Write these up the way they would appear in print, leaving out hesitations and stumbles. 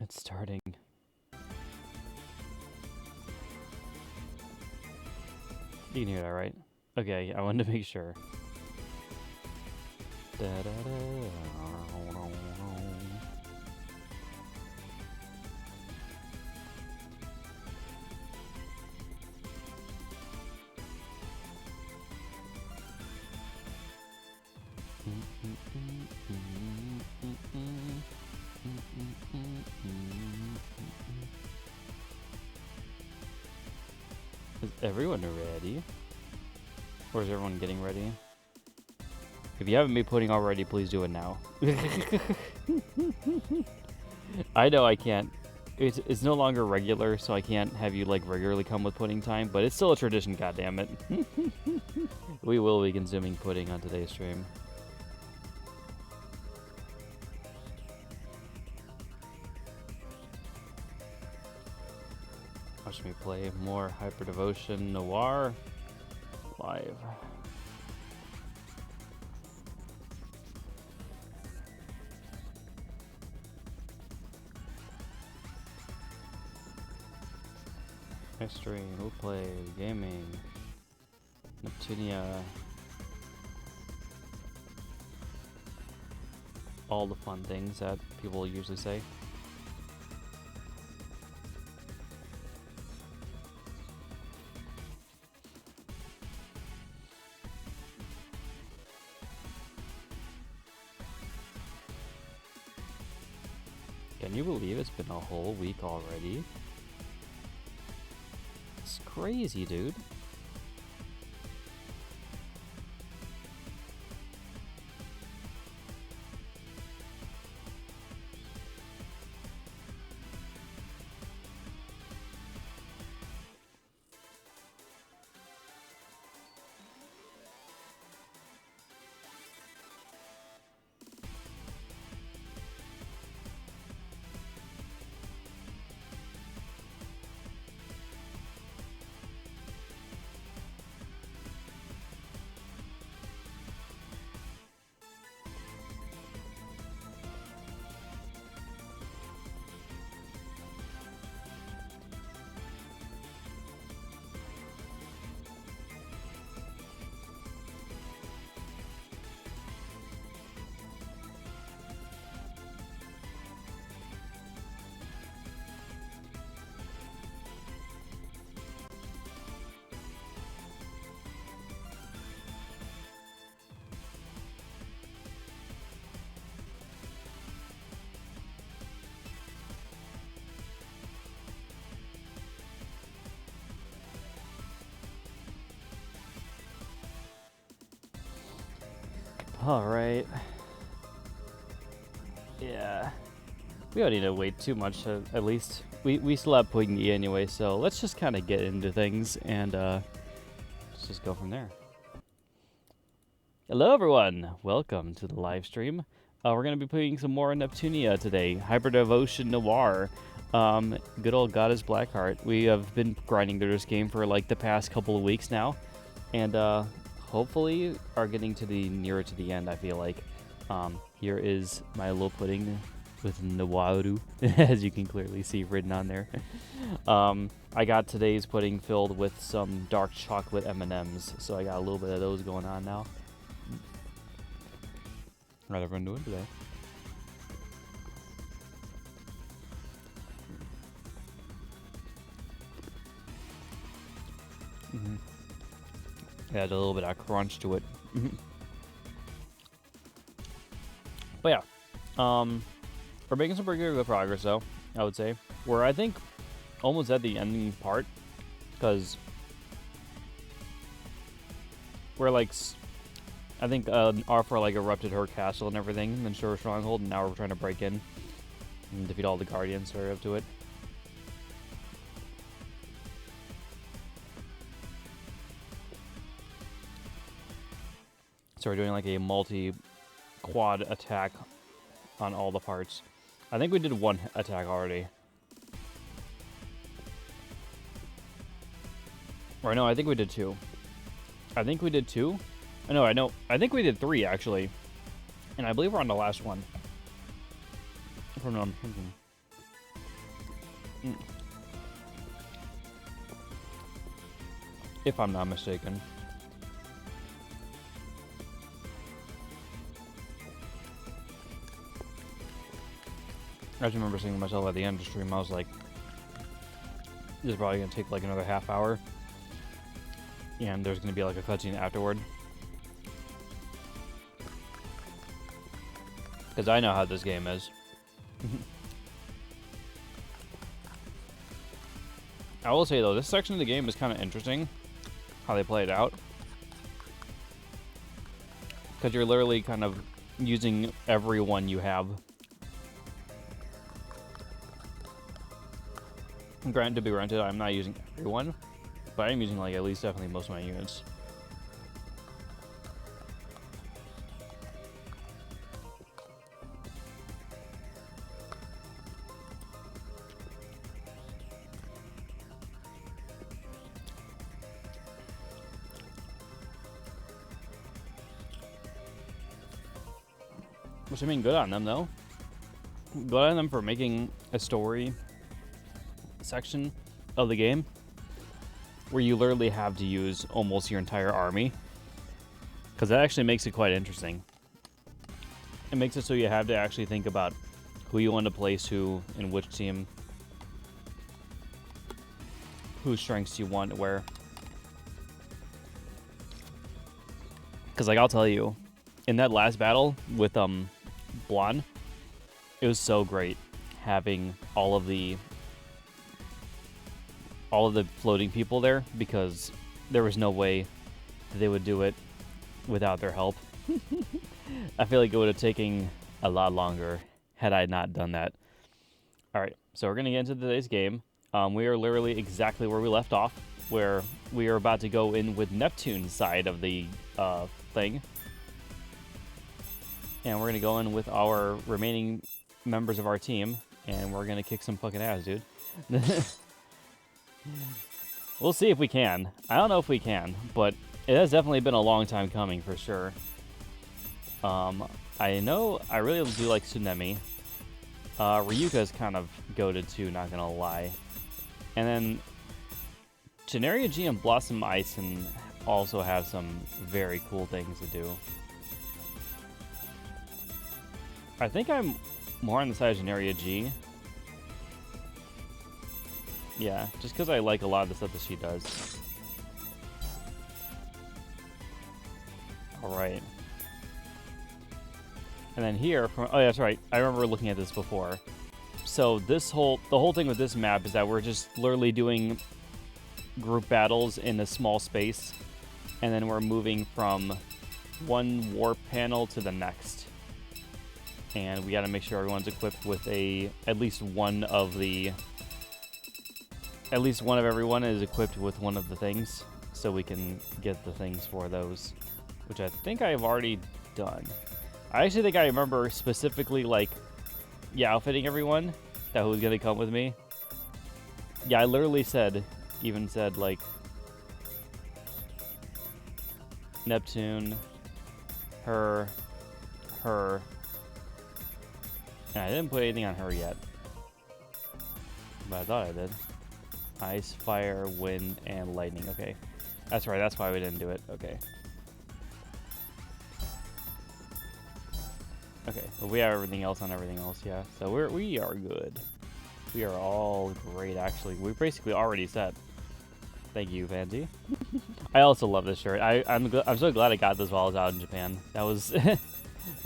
It's starting. You can hear that, right? Okay, I wanted to make sure. Da, da, da. Is everyone ready? Or is everyone getting ready? If you haven't been pudding already, please do it now. I know I can't. It's no longer regular, so I can't have you like regularly come with pudding time, but it's still a tradition, goddammit. We will be consuming pudding on today's stream. Watch me play more Hyperdevotion Noire live. History, who plays, gaming, Neptunia, all the fun things that people usually say. Can you believe it's been a whole week already? It's crazy, dude. All right. Yeah. We don't need to wait too much, at least. We still have Pudding E anyway, so let's just kind of get into things and let's just go from there. Hello, everyone. Welcome to the live stream. We're going to be playing some more Neptunia today. Hyperdevotion Noire. Good old Goddess Blackheart. We have been grinding through this game for like the past couple of weeks now. And hopefully are getting to the nearer to the end, I feel like. Here is my little pudding with Noire, as you can clearly see written on there. I got today's pudding filled with some dark chocolate M&Ms, so I got a little bit of those going on now. How's everyone doing today? Add a little bit of crunch to it. But yeah, we're making some pretty good progress though, I would say. We're, I think, almost at the ending part, because we're like, I think Arthur like erupted her castle and everything, and then her stronghold, and now we're trying to break in and defeat all the guardians that are up to it. So we're doing like a multi-quad attack on all the parts. I think we did one attack already. Or no, I think we did two. I think we did two. No, I think we did three actually. And I believe we're on the last one. From what I'm thinking. Mm. If I'm not mistaken. I just remember saying to myself at the end of the stream, I was like, this is probably going to take like another half hour. And there's going to be like a cutscene afterward. Because I know how this game is. I will say though, this section of the game is kind of interesting. How they play it out. Because you're literally kind of using everyone you have. Granted, to be granted, I'm not using everyone, but I'm using like at least definitely most of my units. Which I mean, good on them though. Good on them for making a story section of the game where you literally have to use almost your entire army, because that actually makes it quite interesting. It makes it so you have to actually think about who you want to place who in which team, whose strengths you want where. Because like I'll tell you, in that last battle with Blonde, it was so great having all of the floating people there, because there was no way that they would do it without their help. I feel like it would have taken a lot longer had I not done that. Alright, so we're going to get into today's game. We are literally exactly where we left off, where we are about to go in with Neptune's side of the thing. And we're going to go in with our remaining members of our team, and we're going to kick some fucking ass, dude. We'll see if we can. I don't know if we can, but it has definitely been a long time coming for sure. I know I really do like Tsunemi. Ryuka's kind of goated too, not gonna lie. And then Genaria G and Blossom Ice can also have some very cool things to do. I think I'm more on the side of Genaria G. Yeah, just because I like a lot of the stuff that she does. Alright. And then here, oh yeah, that's right. I remember looking at this before. So the whole thing with this map is that we're just literally doing group battles in a small space. And then we're moving from one warp panel to the next. And we gotta make sure everyone's equipped with at least one of everyone is equipped with one of the things, so we can get the things for those, which I think I've already done. I actually think I remember specifically, like, outfitting everyone that was gonna come with me. Yeah, I literally even said, like, Neptune, her, and I didn't put anything on her yet, but I thought I did. Ice, fire, wind, and lightning. Okay. That's right. That's why we didn't do it. Okay. Okay. But we have everything else on everything else. Yeah. So we are good. We are all great, actually. We're basically already set. Thank you, Vandy. I also love this shirt. I'm so glad I got this while I was out in Japan. That was that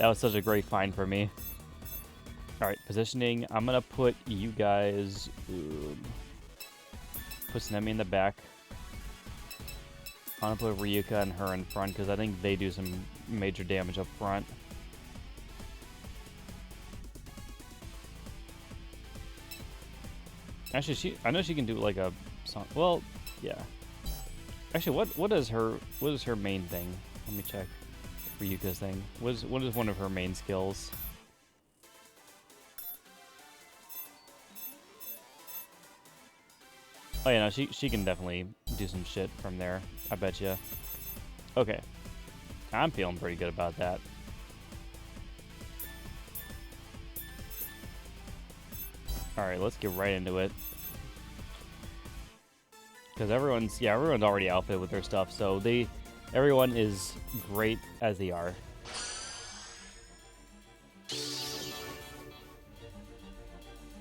was such a great find for me. All right. Positioning. I'm gonna put you guys. Put Tsunemi in the back. I'm gonna put Ryuka and her in front because I think they do some major damage up front. Actually, I know she can do like a song. Well, yeah. Actually, what is her main thing? Let me check Ryuka's thing. What is one of her main skills? Oh yeah, no, she can definitely do some shit from there. I bet you. Okay, I'm feeling pretty good about that. All right, let's get right into it. Because everyone's already outfitted with their stuff, so everyone is great as they are.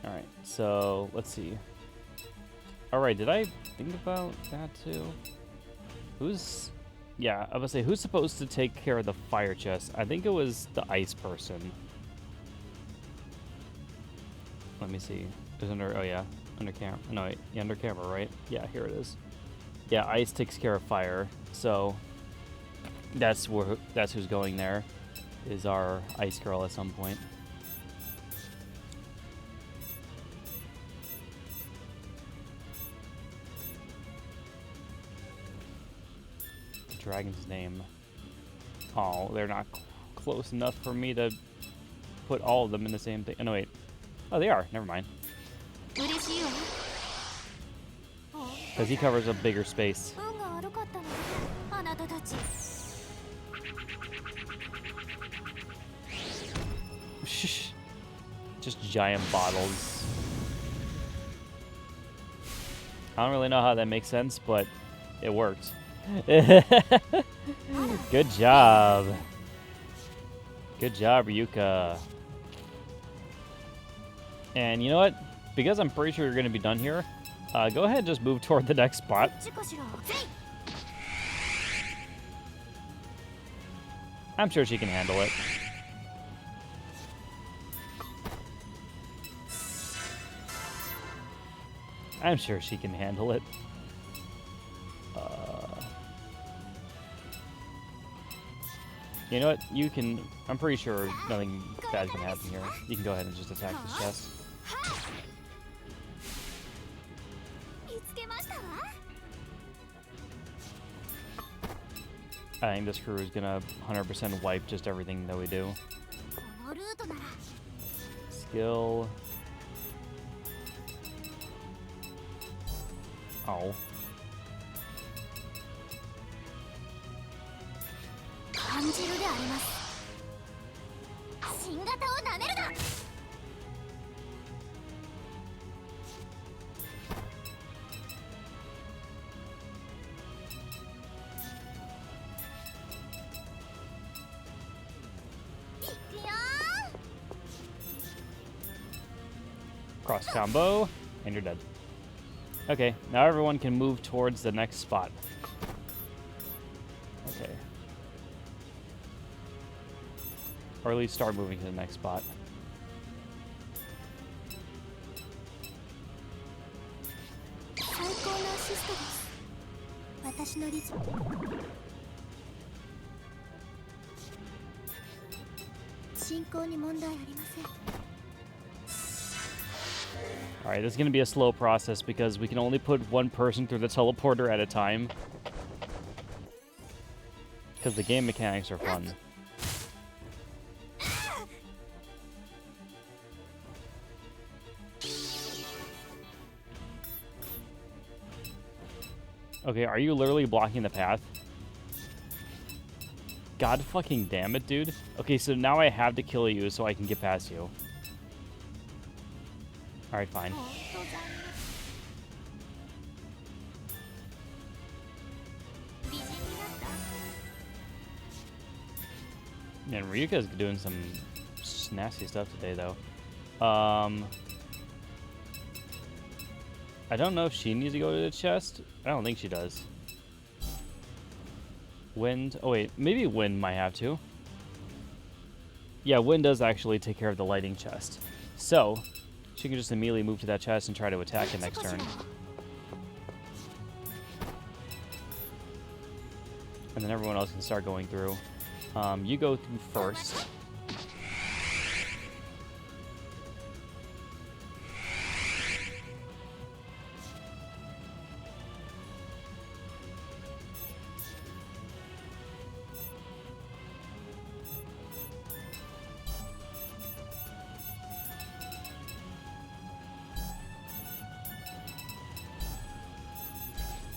All right, so let's see. All right, did I think about that too? Yeah, I was gonna say, who's supposed to take care of the fire chest? I think it was the ice person. Let me see. It's under, oh yeah, under camera. No, wait, yeah, under camera, right? Yeah, here it is. Yeah, ice takes care of fire, so that's who's going there, is our ice girl at some point. Dragon's name. Oh, they're not close enough for me to put all of them in the same thing. Oh, no, wait. Oh, they are. Never mind. Because he covers a bigger space. Just giant bottles. I don't really know how that makes sense, but it worked. Good job. Good job, Ryuka. And you know what? Because I'm pretty sure you're going to be done here, go ahead and just move toward the next spot. I'm sure she can handle it. I'm sure she can handle it. You know what? You can... I'm pretty sure nothing bad's gonna happen here. You can go ahead and just attack this chest. I think this crew is gonna 100% wipe just everything that we do. Skill... Oh. Cross combo, and you're dead. Okay, now everyone can move towards the next spot. Okay. Or at least start moving to the next spot. Alright, this is going to be a slow process because we can only put one person through the teleporter at a time. Because the game mechanics are fun. Okay, are you literally blocking the path? God fucking damn it, dude. Okay, so now I have to kill you so I can get past you. Alright, fine. And Ryuka's doing some nasty stuff today, though. I don't know if she needs to go to the chest. I don't think she does. Wind. Oh, wait. Maybe Wind might have to. Yeah, Wind does actually take care of the lighting chest. So, she can just immediately move to that chest and try to attack it next turn. And then everyone else can start going through. You go through first.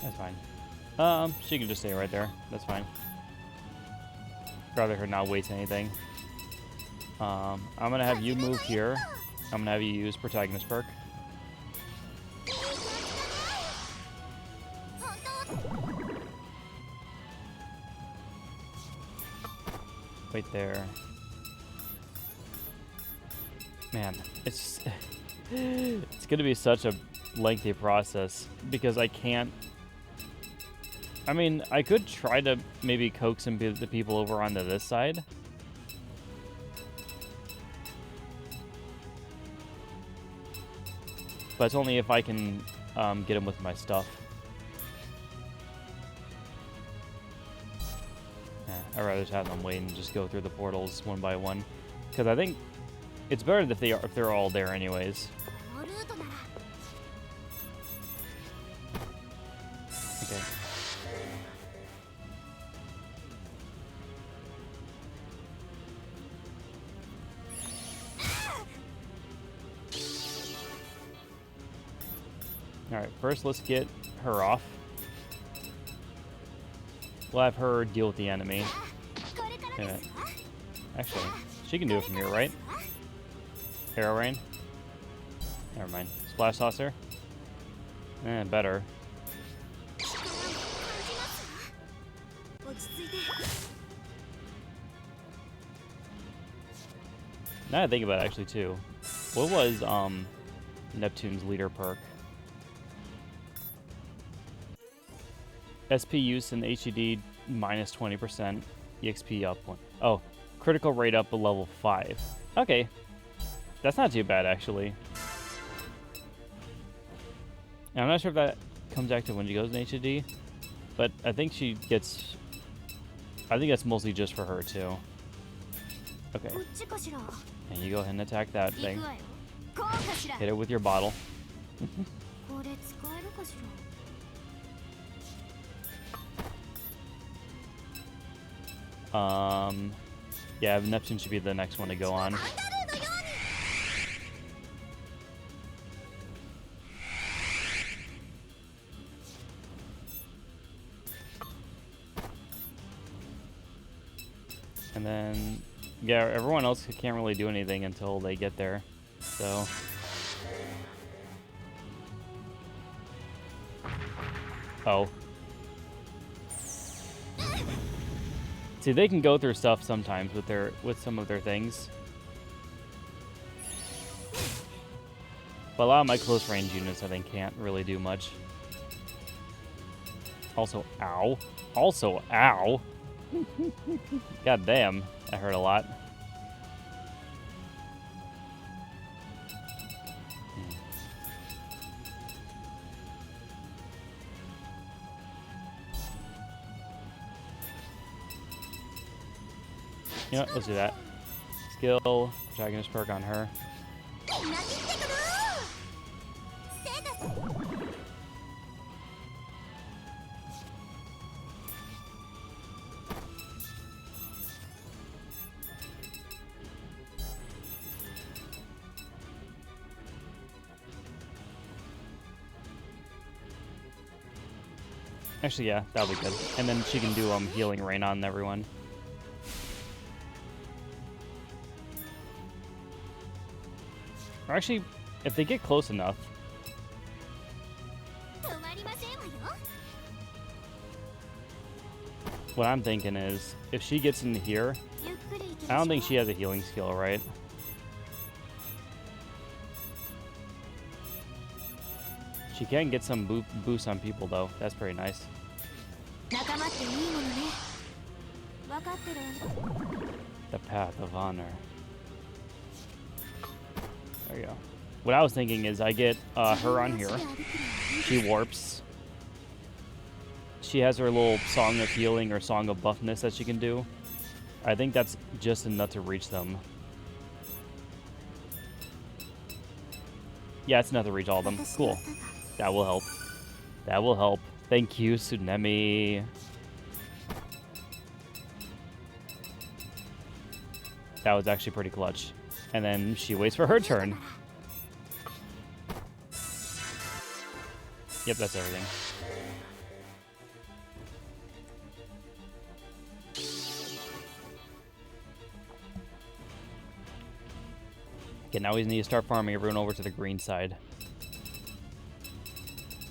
That's fine. She can just stay right there. That's fine. Rather her not waste anything. I'm gonna have you move here. I'm gonna have you use Protagonist perk. Wait there. Man, it's it's gonna be such a lengthy process because I can't. I mean, I could try to maybe coax some the people over onto this side. But it's only if I can get them with my stuff. I'd rather just have them wait and just go through the portals one by one. Because I think it's better if they're all there anyways. Okay. Alright, first let's get her off. We'll have her deal with the enemy. Wait a minute. Actually, she can do it from here, right? Arrow Rain? Never mind. Splash Saucer? Better. Now I think about it, actually, too. What was Neptune's leader perk? SP use in HED minus 20%, EXP up 1. Oh, critical rate up a level 5. Okay. That's not too bad, actually. And I'm not sure if that comes active when she goes in HED, but I think she gets... I think that's mostly just for her, too. Okay. And you go ahead and attack that thing. Hit it with your bottle. Yeah, Neptune should be the next one to go on. And then, yeah, everyone else can't really do anything until they get there, so. Oh. See, they can go through stuff sometimes with some of their things. But a lot of my close range units, I think, can't really do much. Also, ow. Also, ow. God damn, that hurt a lot. You know what, let's do that. Skill, protagonist perk on her. Actually, yeah, that'll be good. And then she can do healing rain on everyone. Or actually, if they get close enough. What I'm thinking is, if she gets into here, I don't think she has a healing skill, right? She can get some boost on people, though. That's pretty nice. The Path of Honor. There you go. What I was thinking is I get her on here. She warps. She has her little Song of Healing or Song of Buffness that she can do. I think that's just enough to reach them. Yeah, it's enough to reach all of them. Cool. That will help. That will help. Thank you, Tsunemi. That was actually pretty clutch. And then she waits for her turn. Yep, that's everything. Okay, now we need to start farming everyone over to the green side.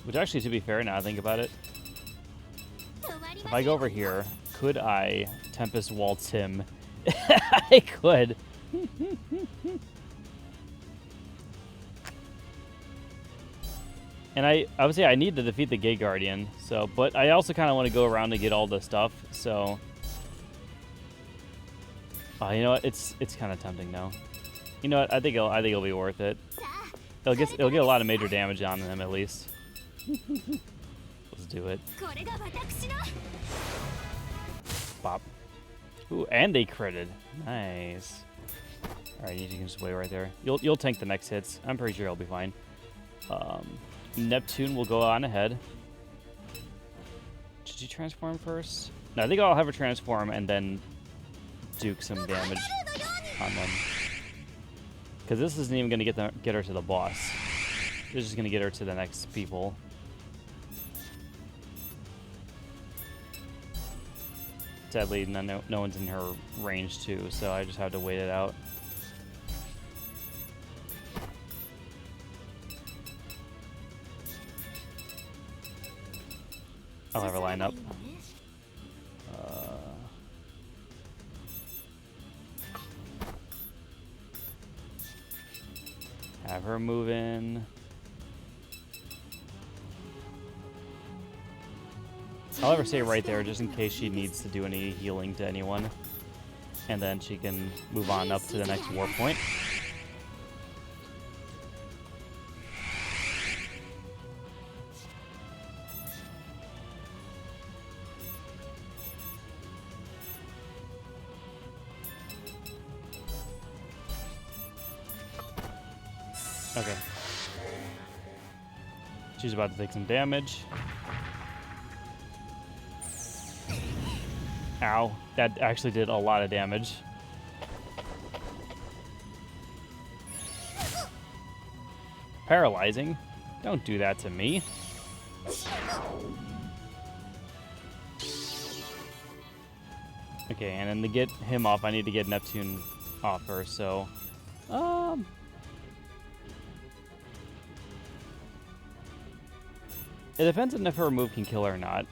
Which actually, to be fair, now I think about it, if I go over here, could I Tempest Waltz him I could. And I obviously I need to defeat the Gate Guardian, so but I also kind of want to go around and get all the stuff. So, you know what? It's kind of tempting now. You know what? I think it'll be worth it. It'll get a lot of major damage on them at least. Let's do it. Bop. Ooh, and they critted. Nice. All right, you can just wait right there. You'll tank the next hits. I'm pretty sure you'll be fine. Neptune will go on ahead. Did you transform first? No, I think I'll have her transform and then duke some damage on them. Because this isn't even going to get her to the boss. This is just going to get her to the next people. Sadly, no one's in her range too, so I just have to wait it out. I'll have her line up. Have her move in. I'll have her stay right there just in case she needs to do any healing to anyone. And then she can move on up to the next war point. Okay. She's about to take some damage. Ow. That actually did a lot of damage. Paralyzing? Don't do that to me. Okay, and then to get him off, I need to get Neptune off her, so... It depends on if her move can kill her or not.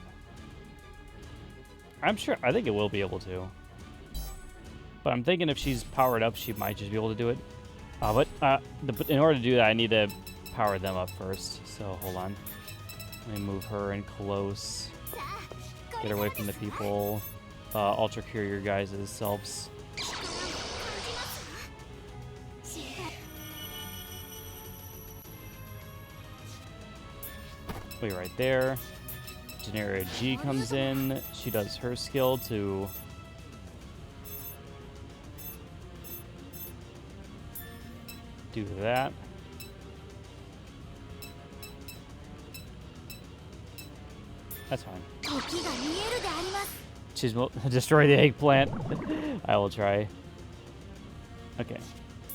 I think it will be able to. But I'm thinking if she's powered up, she might just be able to do it. But in order to do that, I need to power them up first. So hold on. Let me move her in close. Get her away from the people. Ultra cure your guys' selves. Wait right there. Genera G comes in. She does her skill to do that. That's fine. She's destroy the eggplant. I will try. Okay.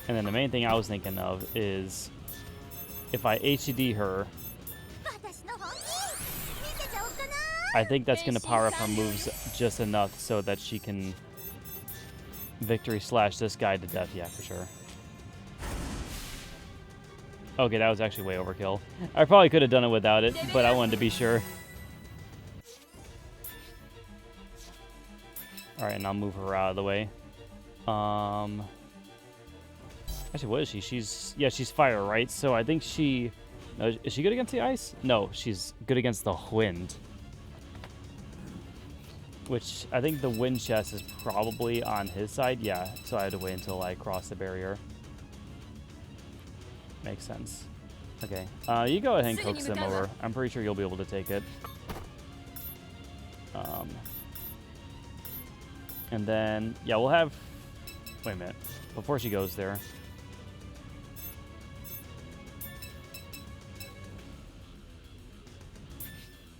And then the main thing I was thinking of is if I HED her, I think that's going to power up her moves just enough so that she can victory slash this guy to death. Yeah, for sure. Okay, that was actually way overkill. I probably could have done it without it, but I wanted to be sure. Alright, and I'll move her out of the way. Actually, what is she? She's fire, right? So I think she... No, is she good against the ice? No, she's good against the wind. Which, I think the wind chest is probably on his side. Yeah, so I had to wait until I crossed the barrier. Makes sense. Okay, you go ahead and coax them over. I'm pretty sure you'll be able to take it. And then, yeah, we'll have... Wait a minute. Before she goes there...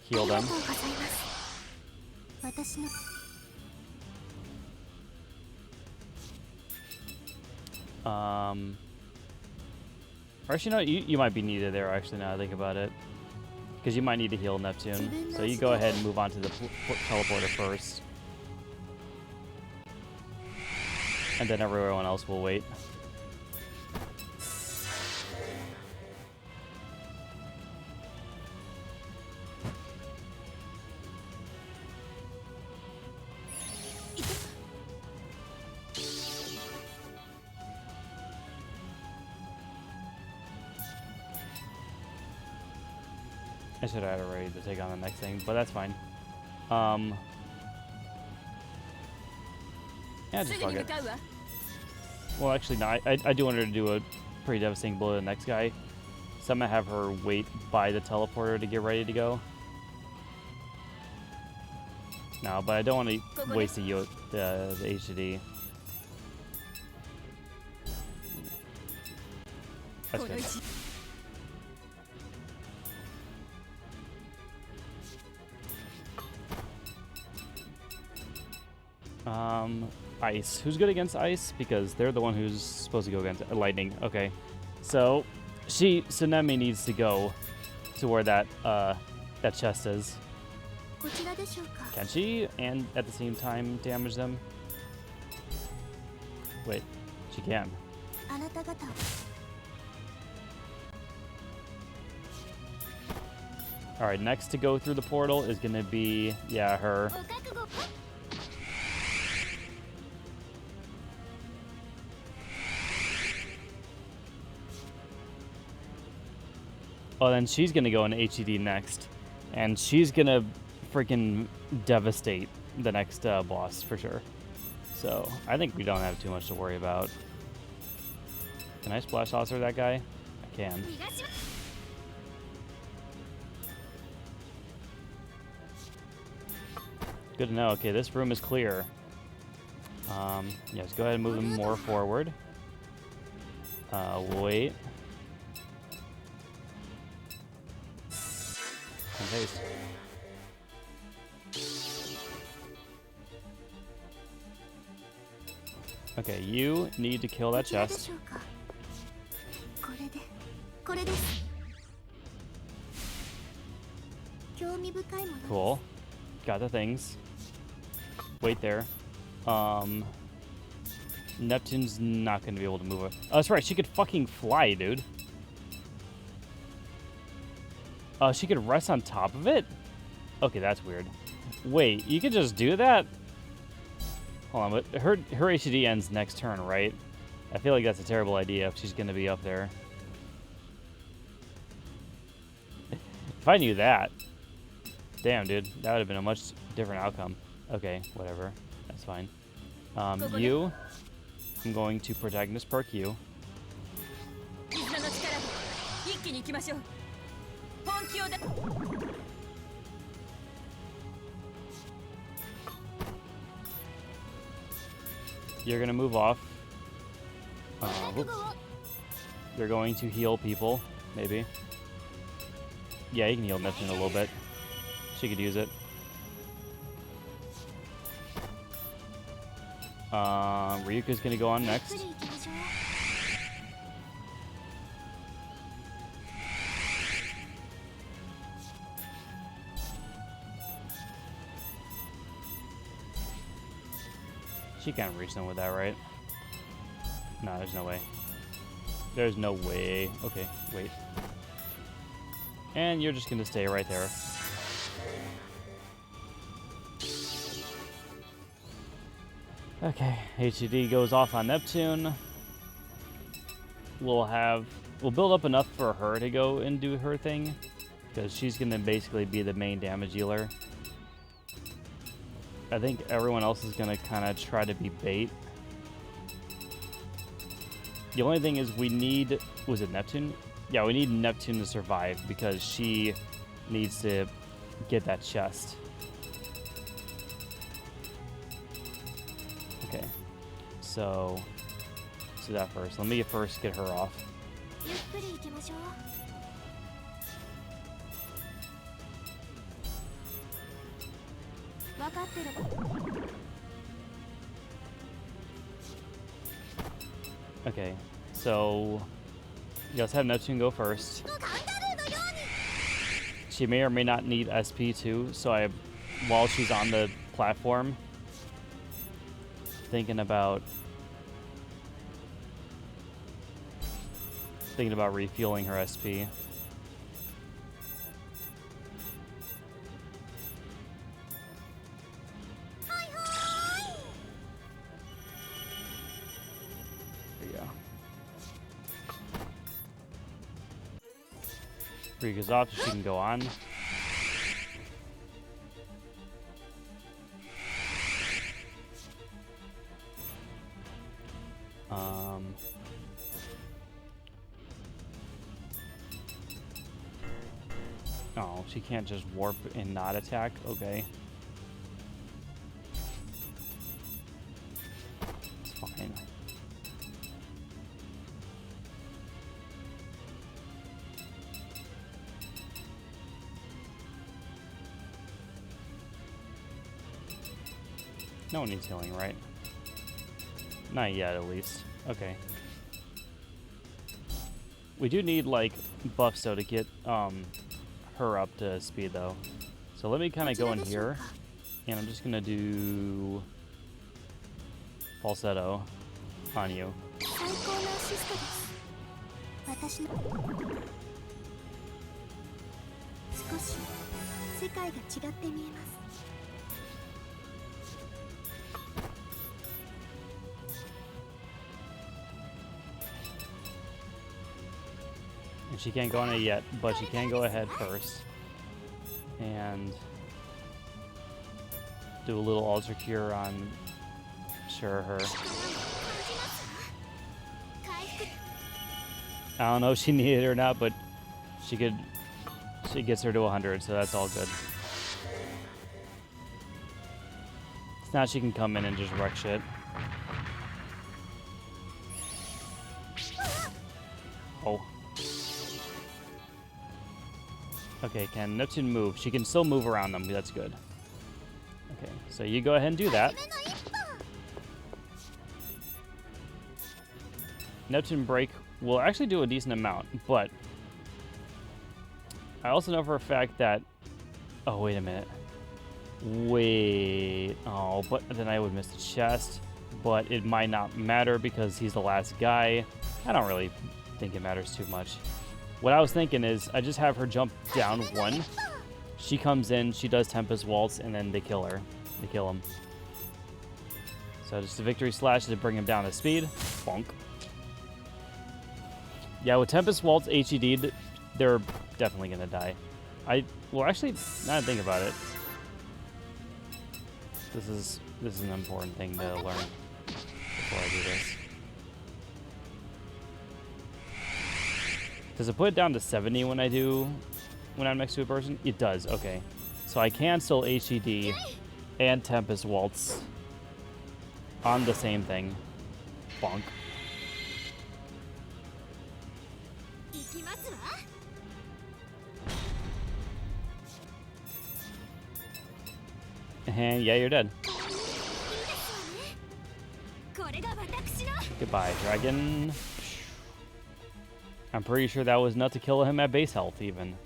Heal them. Or actually, no, you might be needed there, actually, now I think about it. Because you might need to heal Neptune. So you go ahead and move on to the teleporter first. And then everyone else will wait. I should have had it ready to take on the next thing, but that's fine. Yeah, just fuck it. Well, actually, no. I do want her to do a pretty devastating blow to the next guy. So I'm gonna have her wait by the teleporter to get ready to go. No, but I don't want to waste the HD. That's good. Ice. Who's good against ice? Because they're the one who's supposed to go against lightning. Okay. So Tsunemi needs to go to where that chest is. Can she and at the same time damage them? Wait, she can. Alright, next to go through the portal is gonna be, yeah, her. Oh, then she's gonna go in HED next. And she's gonna freaking devastate the next boss for sure. So, I think we don't have too much to worry about. Can I splash saucer that guy? I can. Good to know. Okay, this room is clear. Yes, go ahead and move him more forward. Wait. And haste. Okay, you need to kill that chest. Cool. Got the things. Wait there. Neptune's not going to be able to move her. Oh, that's right. She could fucking fly, dude. She could rest on top of it? Okay, that's weird. Wait, you could just do that? Hold on, but her HD ends next turn, right? I feel like that's a terrible idea if she's going to be up there. If I knew that. Damn, dude. That would have been a much different outcome. Okay, whatever. That's fine. You. I'm going to protagonist perk you. You're going to move off. You're going to heal people, maybe. Yeah, you can heal Neptune a little bit. She could use it. Ryuka's gonna go on next. She can't reach them with that, right? No, there's no way. There's no way. Okay, wait. And you're just gonna stay right there. Okay, HED goes off on Neptune. We'll build up enough for her to go and do her thing, because she's gonna basically be the main damage dealer. I think everyone else is gonna kind of try to be bait. The only thing is we need, was it Neptune? Yeah, we need Neptune to survive because she needs to get that chest. Okay, so let's do that first. Let me first get her off. Okay, so let's have Neptune go first. She may or may not need SP too, so while she's on the platform, thinking about refueling her SP. There you go. Rika's off, so she can go on. Oh, she can't just warp and not attack? Okay. It's fine. No one needs healing, right? Not yet, at least. Okay. We do need, like, buffs, though, to get her up to speed, though. So let me kind of go in here, and I'm just going to do falsetto on you. And she can't go on it yet, but she can go ahead first. And do a little Ultra Cure on her. I don't know if she needed it or not, but she gets her to 100, so that's all good. It's not she can come in and just wreck shit. Oh. Okay, can Neptune move? She can still move around them. That's good. Okay, so you go ahead and do that. Neptune break will actually do a decent amount, but I also know for a fact that... Oh, wait a minute. Wait. Oh, but then I would miss the chest, but it might not matter because he's the last guy. I don't really think it matters too much. What I was thinking is I just have her jump down one. She comes in, she does Tempest Waltz, and then they kill her. They kill him. So just a Victory Slash to bring him down to speed. Bonk. Yeah, with Tempest Waltz HED, they're definitely going to die. Well, actually, now that I think about it, this is an important thing to learn before I do this. Does it put it down to 70 when I'm next to a person? It does, okay. So I can still HED and Tempest Waltz on the same thing. Bonk. And yeah, you're dead. Goodbye, dragon. I'm pretty sure that was enough to kill him at base health, even.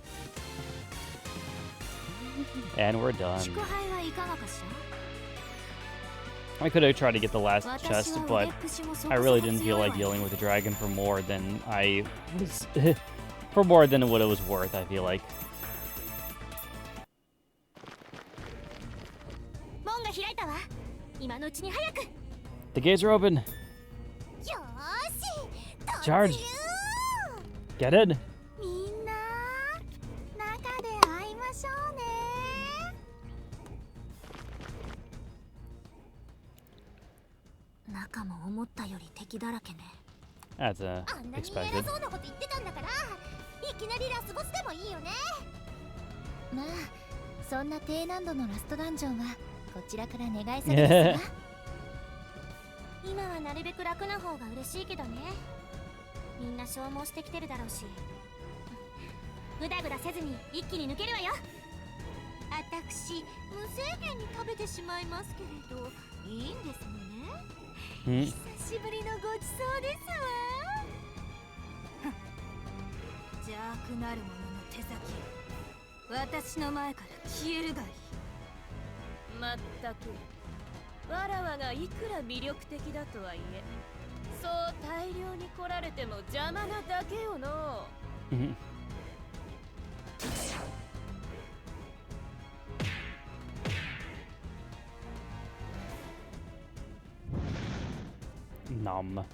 And we're done. I could have tried to get the last chest, but I really didn't feel like dealing with the dragon for more than I was... for more than what it was worth, I feel like. The gates are open. Charge. Get it. That's expected. Nom.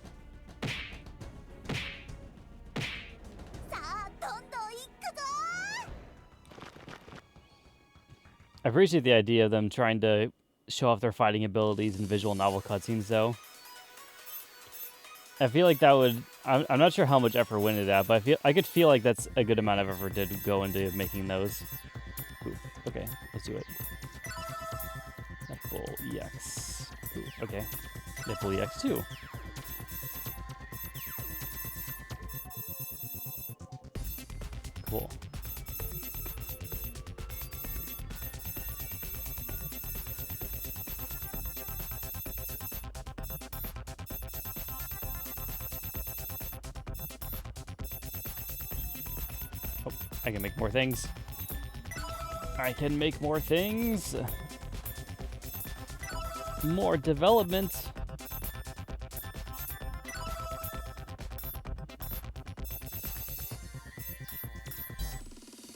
I appreciate the idea of them trying to show off their fighting abilities in visual novel cutscenes, though. I feel like that would. I'm not sure how much effort went into that, but I could feel like that's a good amount of effort did go into making those. Ooh, okay, let's do it. Nipple EX. Ooh, okay. Nipple EX 2. Cool. Oh, I can make more things. I can make more things. More development.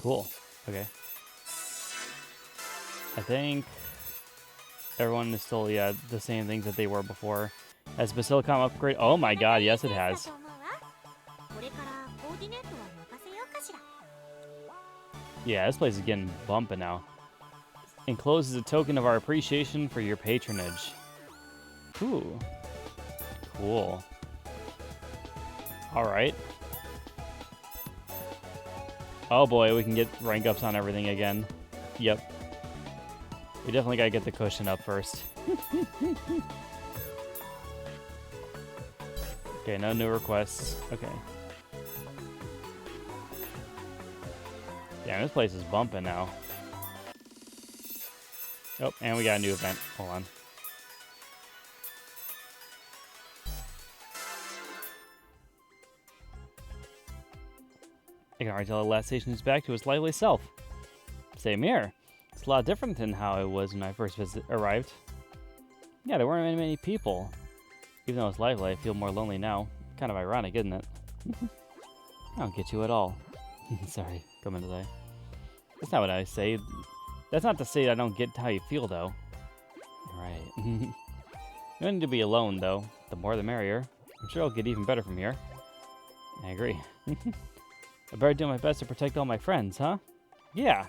Cool. Okay. I think everyone is still, yeah, the same things that they were before. Has Basilicom upgrade? Oh my god, yes it has. Yeah, this place is getting bumping now. Encloses a token of our appreciation for your patronage. Ooh. Cool. Alright. Oh boy, we can get rank ups on everything again. Yep. We definitely gotta get the cushion up first. Okay, no new requests. Okay. Damn, this place is bumping now. Oh, and we got a new event. Hold on. I can already tell the last station is back to its lively self. Same here. It's a lot different than how it was when I first arrived. Yeah, there weren't many people. Even though it's lively, I feel more lonely now. Kind of ironic, isn't it? I don't get you at all. Sorry, coming today. That's not what I say. That's not to say I don't get how you feel, though. Right. You don't need to be alone, though. The more the merrier. I'm sure it'll get even better from here. I agree. I better do my best to protect all my friends, huh? Yeah.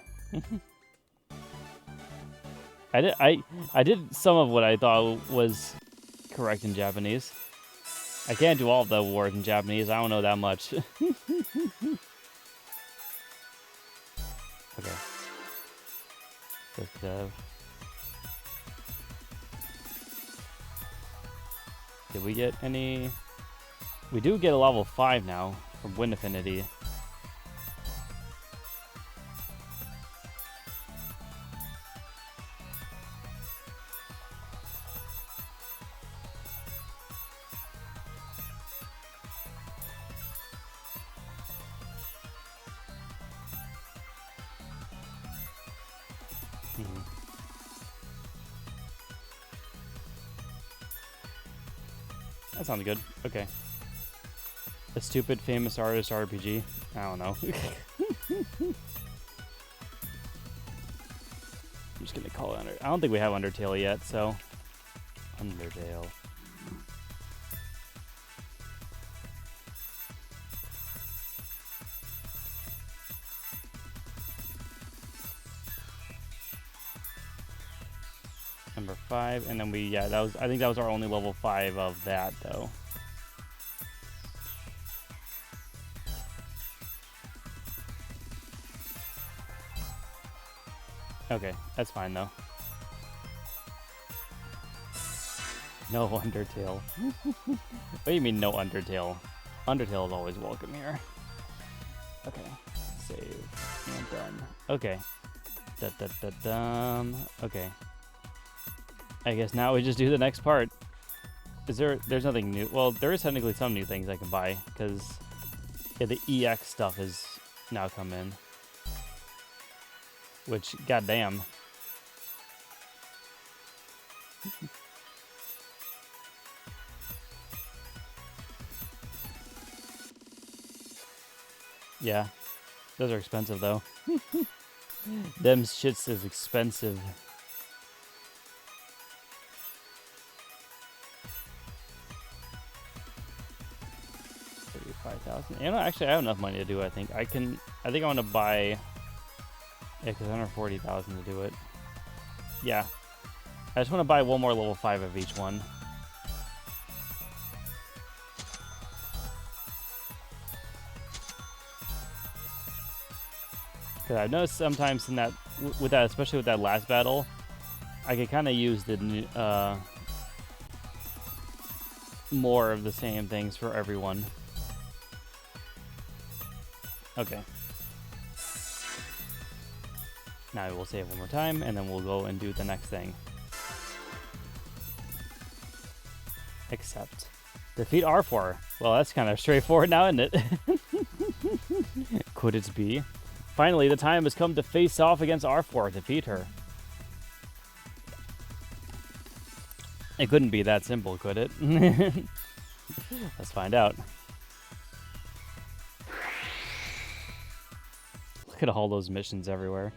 I did some of what I thought was correct in Japanese. I can't do all of the words in Japanese. I don't know that much. Okay. Did we get any? We do get a level 5 now from Wind Affinity. That sounds good. Okay. A stupid famous artist RPG. I don't know. I'm just gonna call it I don't think we have Undertale yet, so Undertale. Number 5, and then I think that was our only level 5 of that, though. Okay, that's fine, though. No Undertale. What do you mean, no Undertale? Undertale is always welcome here. Okay, save, and done. Okay. Okay. I guess now we just do the next part. There's nothing new. Well, there is technically some new things I can buy, because yeah, the EX stuff has now come in. Which, goddamn. Yeah, those are expensive though. Them shits is expensive. 35,000. You know, actually, I have enough money to do it. I think I want to buy. Yeah, because 140,000 to do it. Yeah, I just want to buy one more level 5 of each one. Because I've noticed sometimes in that, with that, especially with that last battle, I could kind of use the more of the same things for everyone. Okay. Now we'll save one more time, and then we'll go and do the next thing. Except defeat R4. Well, that's kind of straightforward now, isn't it? Could it be? Finally, the time has come to face off against R4. Defeat her. It couldn't be that simple, could it? Let's find out. Look at all those missions everywhere.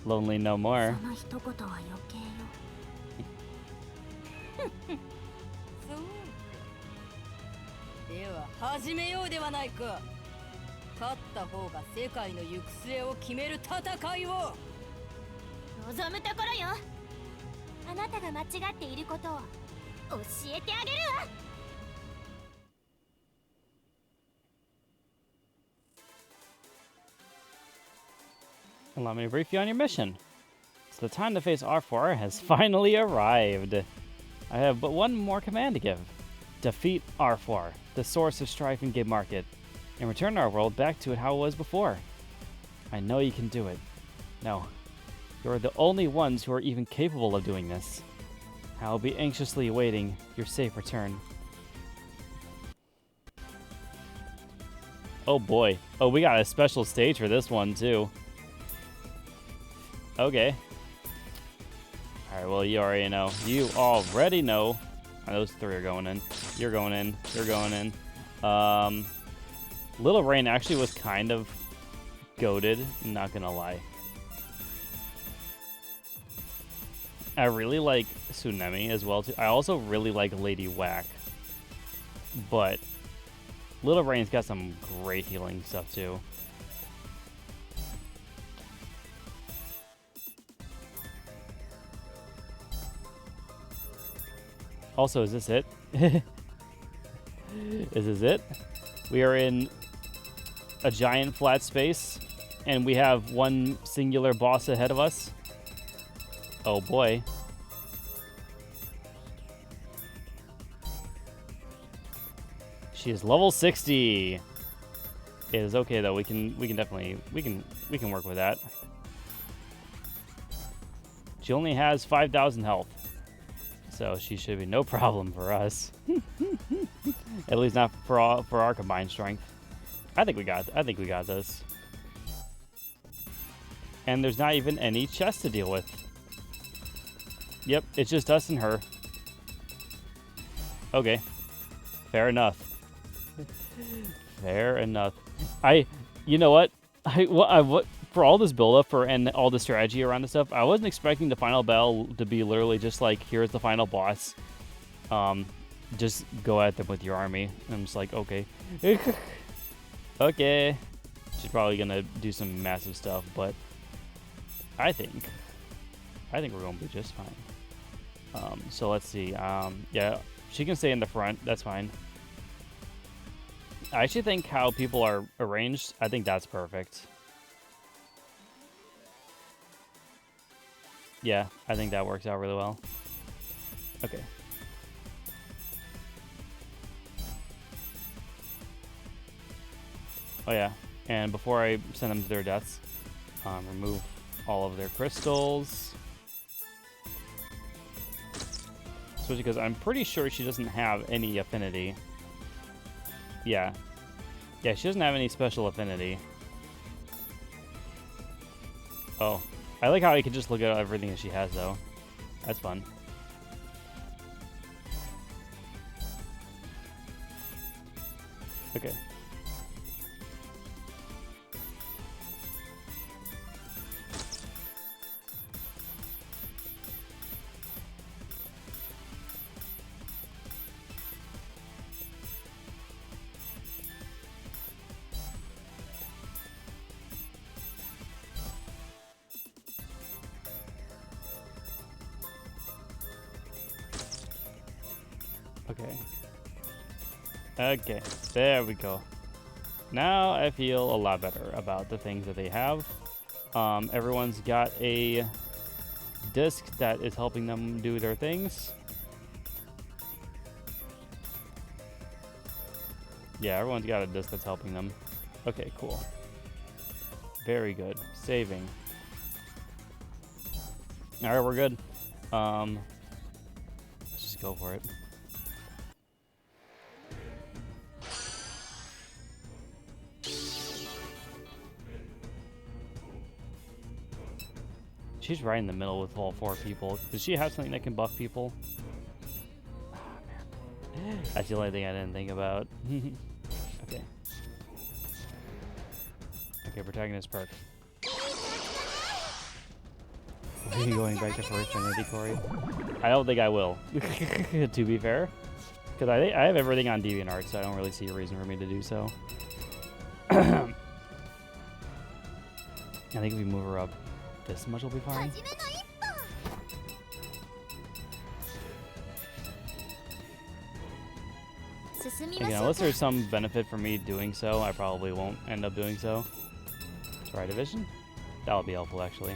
Lonely no more. Allow me to brief you on your mission. So the time to face R4 has finally arrived. I have but one more command to give. Defeat R4, the source of strife in Game Market, and return our world back to how it was before. I know you can do it. No, you're the only ones who are even capable of doing this. I'll be anxiously awaiting your safe return. Oh boy. Oh, we got a special stage for this one too. Okay. Alright, well, you already know. You already know. Those three are going in. You're going in. You're going in. Little Rain actually was kind of goated, not gonna lie. I really like Tsunemi as well, too. I also really like Lady Whack. But Little Rain's got some great healing stuff, too. Also, is this it? Is this it? We are in a giant flat space, and we have one singular boss ahead of us. Oh boy. She is level 60. It is okay though. We can definitely work with that. She only has 5,000 health. So she should be no problem for us. At least not for our combined strength. I think we got this. And there's not even any chest to deal with. Yep, it's just us and her. Okay. Fair enough. Fair enough. You know what? What for all this build-up and all the strategy around this stuff, I wasn't expecting the final battle to be literally just like, here's the final boss. Just go at them with your army. I'm just like, okay. Okay. She's probably gonna do some massive stuff, but I think we're gonna be just fine. So let's see. Yeah, she can stay in the front. That's fine. I actually think how people are arranged, I think that's perfect. Yeah, I think that works out really well. Okay. Oh yeah, and before I send them to their deaths, remove all of their crystals. Especially because I'm pretty sure she doesn't have any affinity. Yeah. Yeah, she doesn't have any special affinity. Oh. I like how I can just look at everything that she has, though. That's fun. Okay. Okay. Okay, there we go. Now I feel a lot better about the things that they have. Everyone's got a disc that is helping them do their things. Yeah, everyone's got a disc that's helping them. Okay, cool. Very good. Saving. Alright, we're good. Let's just go for it. She's right in the middle with all 4 people. Does she have something that can buff people? Oh, man. That's the only thing I didn't think about. Okay. Okay, protagonist perk. Are you going back to first Trinity, Corey? I don't think I will, to be fair. Because I have everything on DeviantArt, so I don't really see a reason for me to do so. I think if we move her up this much will be fine. Again, unless there's some benefit for me doing so, I probably won't end up doing so. Try division? That would be helpful, actually.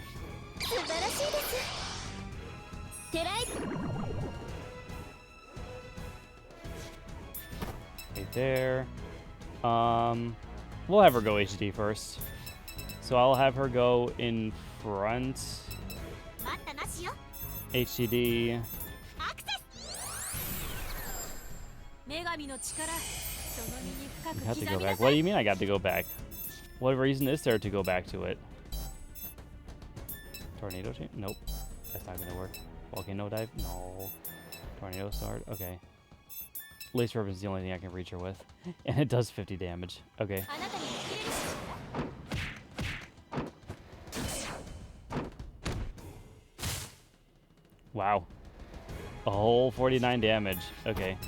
Right there. We'll have her go HD first. So I'll have her go in front. HDD. I have to go back. What do you mean I got to go back? What reason is there to go back to it? Tornado chain? Nope. That's not gonna work. Volcano dive? No. Tornado sword? Okay. Lace weapon is the only thing I can reach her with. And it does 50 damage. Okay. Wow. A whole 49 damage. Okay.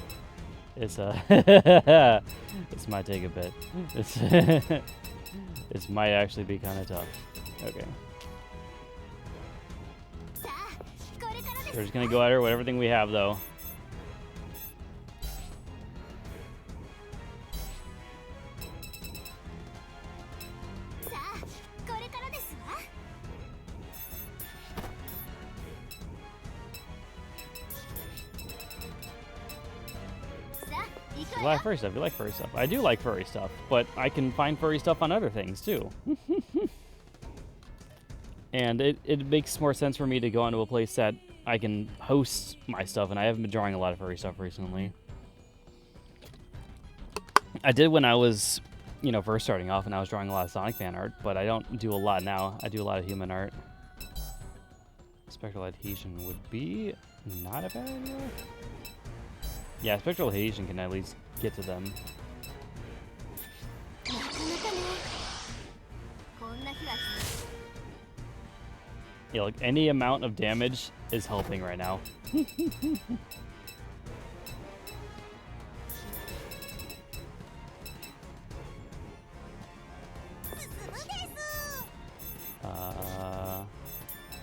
It's this might take a bit. This might actually be kind of tough. Okay. We're just gonna go at her with everything we have, though. You like furry stuff. You like furry stuff. I do like furry stuff, but I can find furry stuff on other things too. And it makes more sense for me to go onto a place that I can host my stuff, and I haven't been drawing a lot of furry stuff recently. I did when I was you know, first starting off and I was drawing a lot of Sonic fan art, but I don't do a lot now. I do a lot of human art. Spectral adhesion would be not a bad idea. Yeah, spectral adhesion can at least get to them. Yeah, like any amount of damage is helping right now.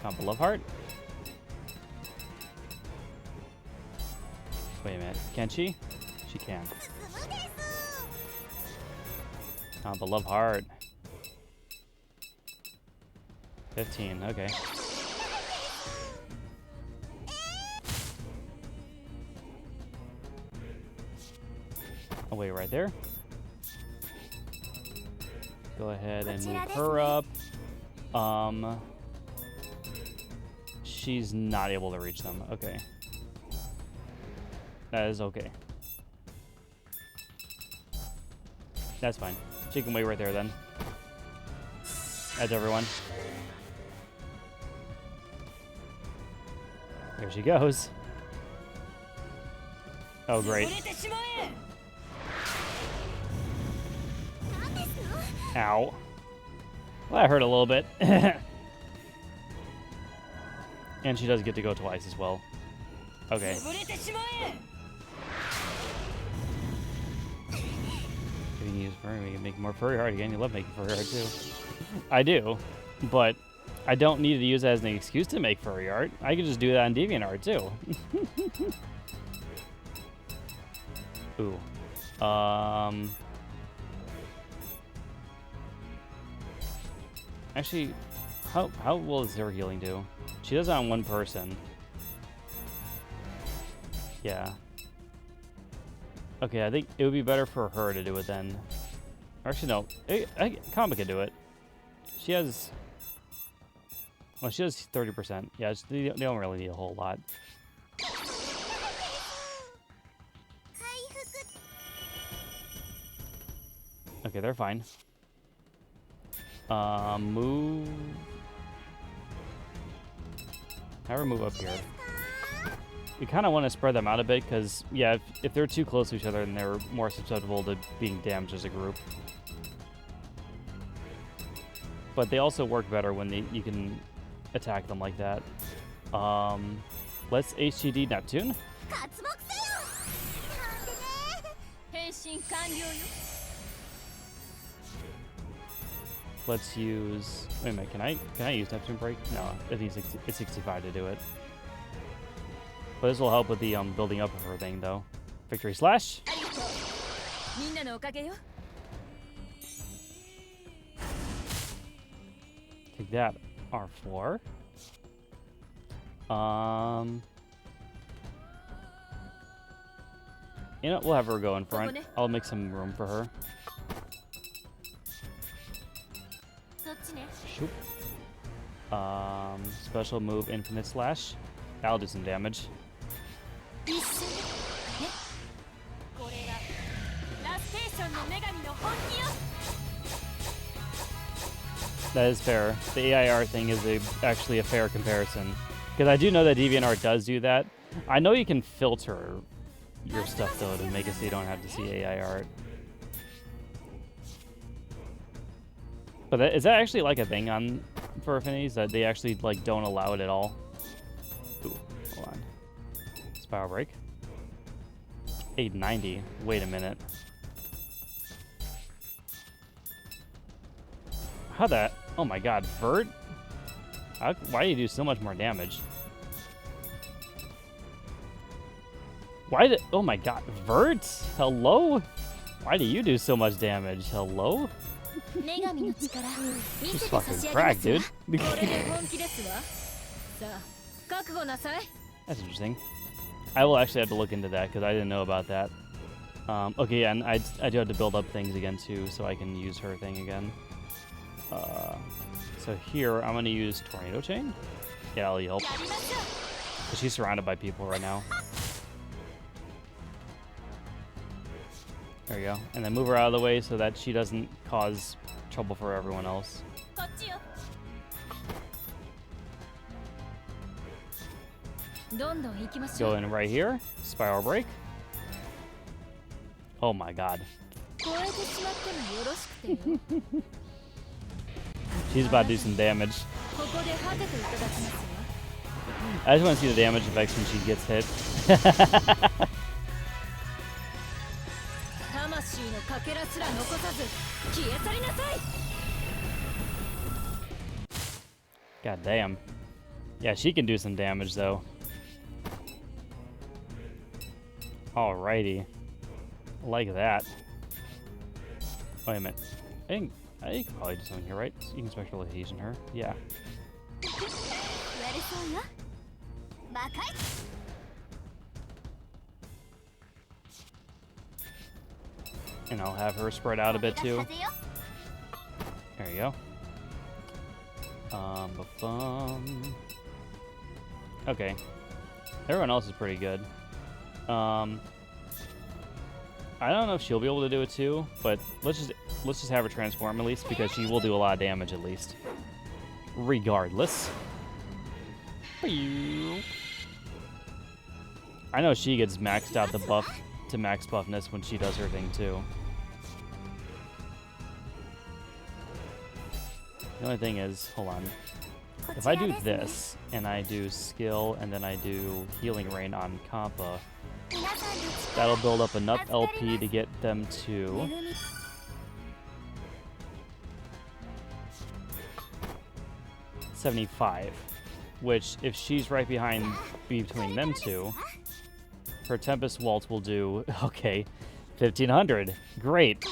Combo Love Heart. Wait a minute, can she? She can. Combo Love Heart. 15, okay. I'll wait right there. Go ahead and move her up. She's not able to reach them. Okay. That is okay. That's fine. She can wait right there then. That's everyone. There she goes. Oh, great. Ow. Well, that hurt a little bit. And she does get to go twice as well. Okay. We can use furry. We can make more furry art again. You love making furry art too. I do, but I don't need to use that as an excuse to make furry art. I can just do that on DeviantArt too. Ooh. Actually, how well does her healing do? She does it on one person. Yeah. Okay, I think it would be better for her to do it then. Actually, no. Kama can do it. She has... Well, she has 30%. Yeah, they don't really need a whole lot. Okay, they're fine. Move... Have her move up here. You kind of want to spread them out a bit because, yeah, if they're too close to each other, then they're more susceptible to being damaged as a group. But they also work better when you can attack them like that. Let's HTD Neptune. Let's use... Wait a minute, can I use Neptune Break? No, I think it's 65 to do it. But this will help with the building up of her thing, though. Victory Slash. Take that, R4. You know, we'll have her go in front. I'll make some room for her. Shoop. Special move, Infinite Slash. That'll do some damage. That is fair. The AIR thing is actually a fair comparison. Because I do know that DeviantArt does do that. I know you can filter your stuff, though, to make it so you don't have to see AI art. But is that actually like a thing for Affinities, that they actually like don't allow it at all? Ooh, hold on. Spiral Break. 890. Wait a minute. How that? Oh my god, Vert? Why do you do so much more damage? Oh my god, Vert? Hello? Why do you do so much damage? Hello? She's fucking cracked, dude. That's interesting. I will actually have to look into that because I didn't know about that. Okay, and I do have to build up things again too, so I can use her thing again. So here I'm gonna use Tornado Chain. Yeah, that'll help. Cause she's surrounded by people right now. There we go. And then move her out of the way so that she doesn't cause trouble for everyone else. Go in right here. Spiral break. Oh my god. She's about to do some damage. I just want to see the damage effects when she gets hit. God damn. Yeah, she can do some damage though. Alrighty. Like that. Wait a minute. I think could probably do something here, right? So you can specialization her. Yeah. And I'll have her spread out a bit too. There you go. Okay. Everyone else is pretty good. I don't know if she'll be able to do it too, but let's just have her transform at least because she will do a lot of damage at least. Regardless. I know she gets maxed out the buff to max buffness when she does her thing too. The only thing is, hold on. If I do this, and I do skill, and then I do healing rain on Kappa, that'll build up enough LP to get them to 75. Which, if she's right between them two, her Tempest Waltz will do, okay, 1500. Great.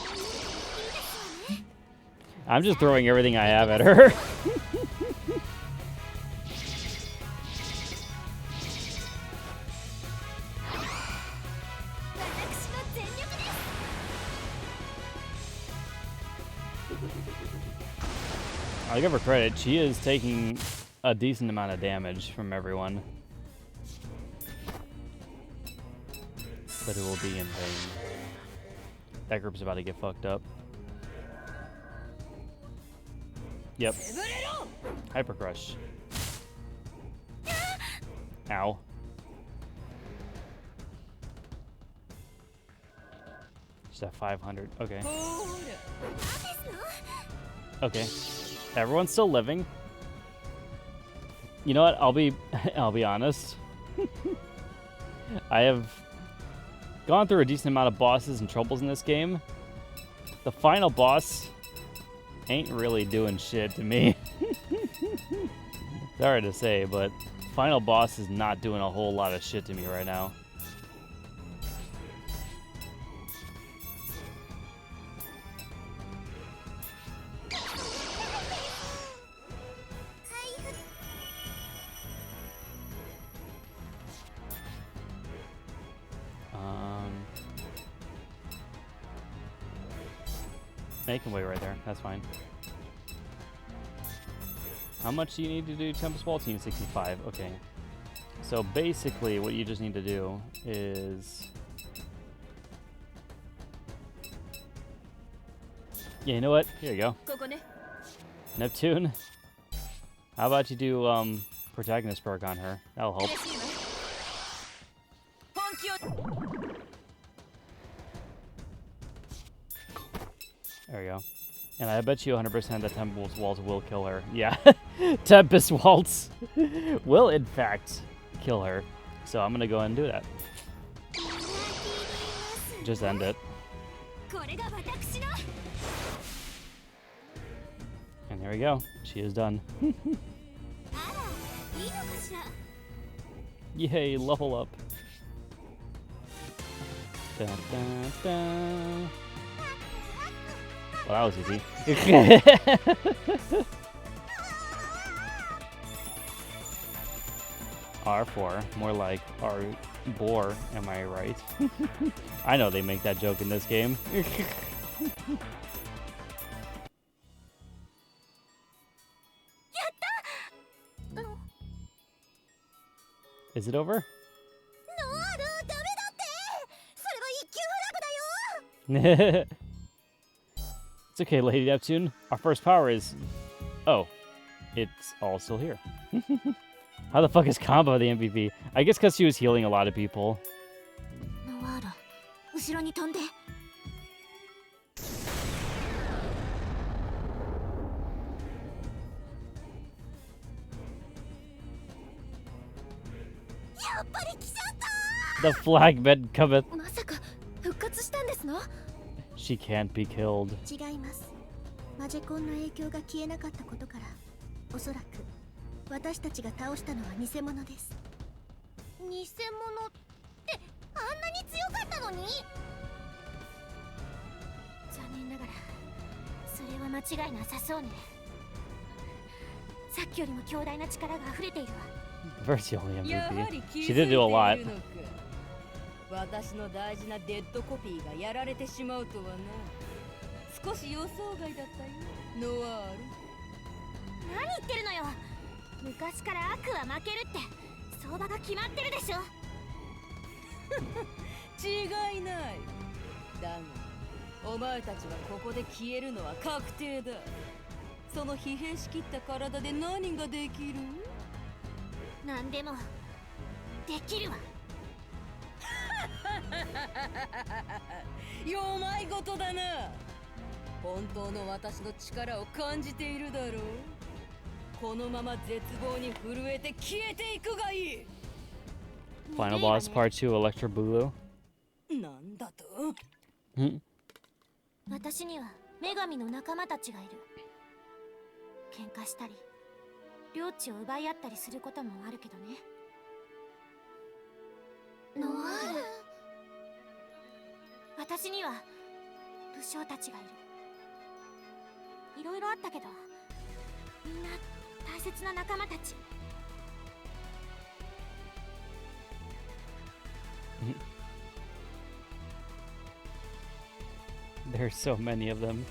I'm just throwing everything I have at her. I'll give her credit. She is taking a decent amount of damage from everyone. But it will be in vain. That group's about to get fucked up. Yep. Hyper Crush. Ow. Just at 500. Okay. Okay. Everyone's still living. You know what? I'll be honest. I have gone through a decent amount of bosses and troubles in this game. The final boss ain't really doing shit to me. Sorry to say, but final boss is not doing a whole lot of shit to me right now. They can wait right there. That's fine. How much do you need to do Tempest Waltz? You need 65. Okay. So basically, what you just need to do is... Yeah, you know what? Here you go. Neptune. How about you do Protagonist perk on her? That'll help. There we go. And I bet you 100% that Tempest Waltz will kill her. Yeah. Tempest Waltz will, in fact, kill her. So I'm going to go ahead and do that. Just end it. And there we go. She is done. Yay, level up. Dun, dun, dun. Well, that was easy. R4, more like R-bore, am I right? I know they make that joke in this game. Is it over? It's okay, Lady Neptune. Our first power is... Oh. It's all still here. How the fuck is Combo the MVP? I guess because she was healing a lot of people. Noire, 後ろに飛んで。やっぱり来ちゃった。 The flagbed cometh. まさか復活したんですの？ She can't be killed. 違います。マジェコンの影響が消えなかったことから、おそらく私たちが倒したのは偽物です。偽物ってあんなに強かったのに？残念ながらそれは間違いなさそうね。さっきよりも強大な力が溢れているわ。Virtually MVP. She did do a lot. 私の大事なデッドコピーがやられてしまうとはな。少し予想外だったよ、ノワール。何言ってるのよ。昔から悪は負けるって相場が決まってるでしょ。違いない。だがお前たちはここで消えるのは確定だ。その疲弊しきった体で何ができる？何でもできるわ。よまいごとだな。本当の私の力を感じているだろう。このまま絶望に震えて消えていくがいい。 Final boss part 2 Electro Bulu. なんだと？私には女神の仲間たちがいる。喧嘩したり領地を奪い合ったりすることもあるけどね。ノワール、私には武将たちがいる。いろいろあったけどみんな大切な仲間たち。There's so many of them.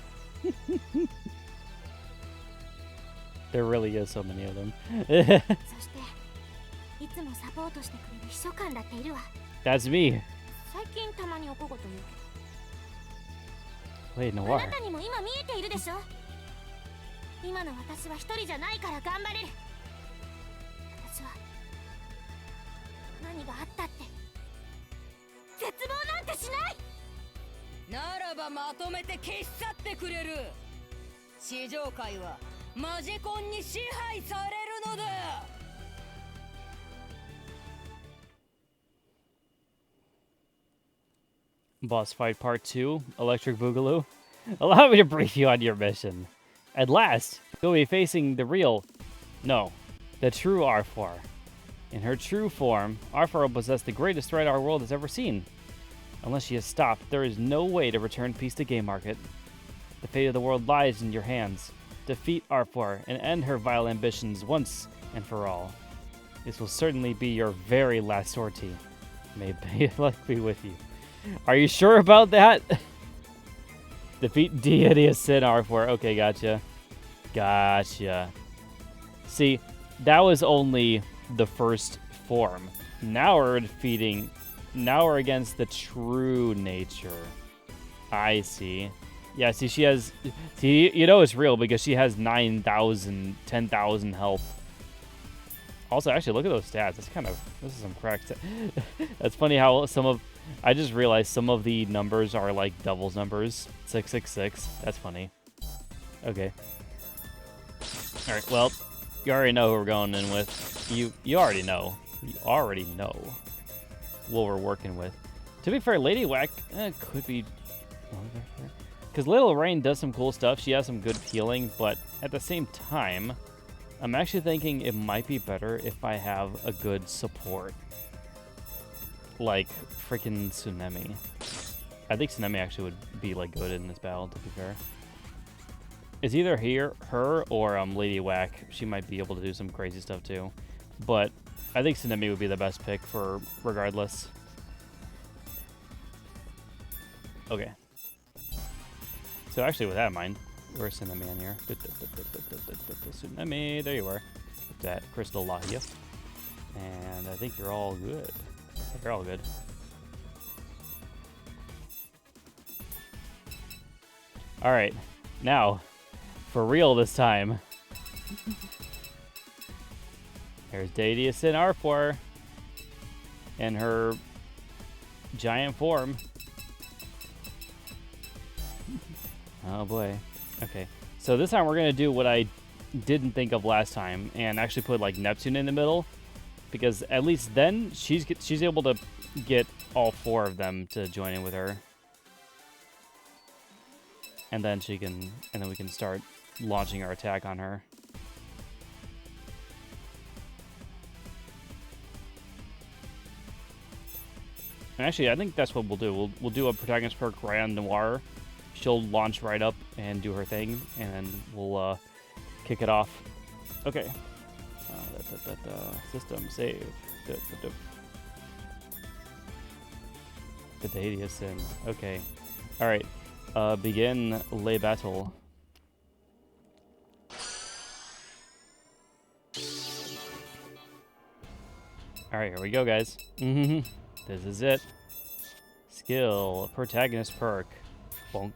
There really is so many of them. そしていつもサポートしてくれる秘書官だっているわ。 That's me. 最近たまにおこごとWait, 言うけど、あ Noire. なたにも今見えているでしょ。今の私は一人じゃないから頑張れる。私は何があったって絶望なんてしない。ならばまとめて消し去ってくれる。地上界はマジコンに支配されるのだ。 Boss fight part 2 Electric Boogaloo. Allow me to brief you on your mission. At last, you'll be facing the true Arfor. In her true form, Arfor will possess the greatest threat our world has ever seen. Unless she is stopped, there is no way to return peace to Game Market. The fate of the world lies in your hands. Defeat Arfor and end her vile ambitions once and for all. This will certainly be your very last sortie. May luck be with you. Are you sure about that? Defeat Deity of Sin Arfor. Okay, gotcha. Gotcha. See, that was only the first form. Now we're defeating... Now we're against the true nature. I see. Yeah, see, she has... See, you know it's real because she has 9,000, 10,000 health. Also, actually, look at those stats. That's kind of... This is some cracked... That's funny how some of... I just realized some of the numbers are like doubles numbers. 666. That's funny. Okay. Alright, well, you already know who we're going in with. You already know. You already know what we're working with. To be fair, Lady Whack could be... Because Little Rain does some cool stuff. She has some good healing, but at the same time, I'm actually thinking it might be better if I have a good support. Like freaking Tsunemi. I think Tsunemi actually would be like good in this battle, to be fair. It's either her or Lady Whack. She might be able to do some crazy stuff too. But I think Tsunemi would be the best pick for regardless. Okay. So actually with that in mind, where's Tsunemi on here? Tsunemi, there you are. With that Crystal Lahia. And I think you're all good. You're all good. Alright, now, for real this time. There's Dadius in R4 in her giant form. Oh boy. Okay, so this time we're going to do what I didn't think of last time and actually put like Neptune in the middle, because at least then she's able to get all 4 of them to join in with her. And then we can start launching our attack on her. And actually, I think that's what we'll do. We'll do a protagonist perk right on Noire. She'll launch right up and do her thing, and then we'll kick it off. Okay. System save. The Dadius in. Okay. All right. Begin lay battle. Alright, here we go, guys. This is it. Skill, protagonist perk. Bonk.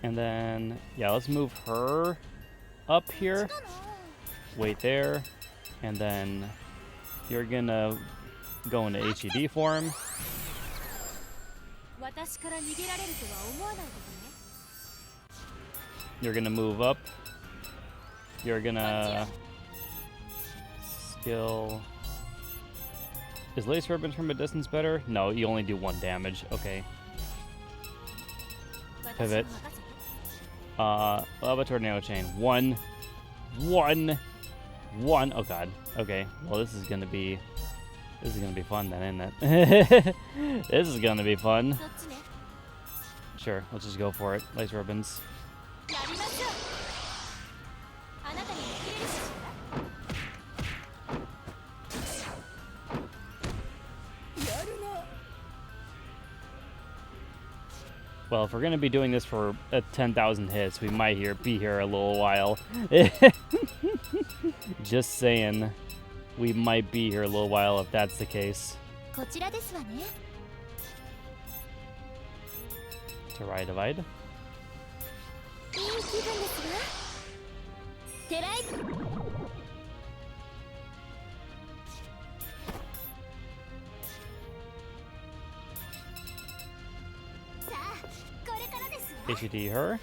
And then, yeah, let's move her up here. Wait there, and then you're gonna go into HED form. You're gonna move up. You're gonna skill. Is lace ribbons from a distance better? No, you only do 1 damage. Okay. Pivot. Lava tornado chain. 1. Oh god. Okay. Well, this is gonna be fun then, isn't it? This is gonna be fun. Sure. Let's just go for it. Lace ribbons. Well, if we're gonna be doing this for 10,000 hits, we might be here a little while. Just saying, we might be here a little while if that's the case. To right divide. HED her.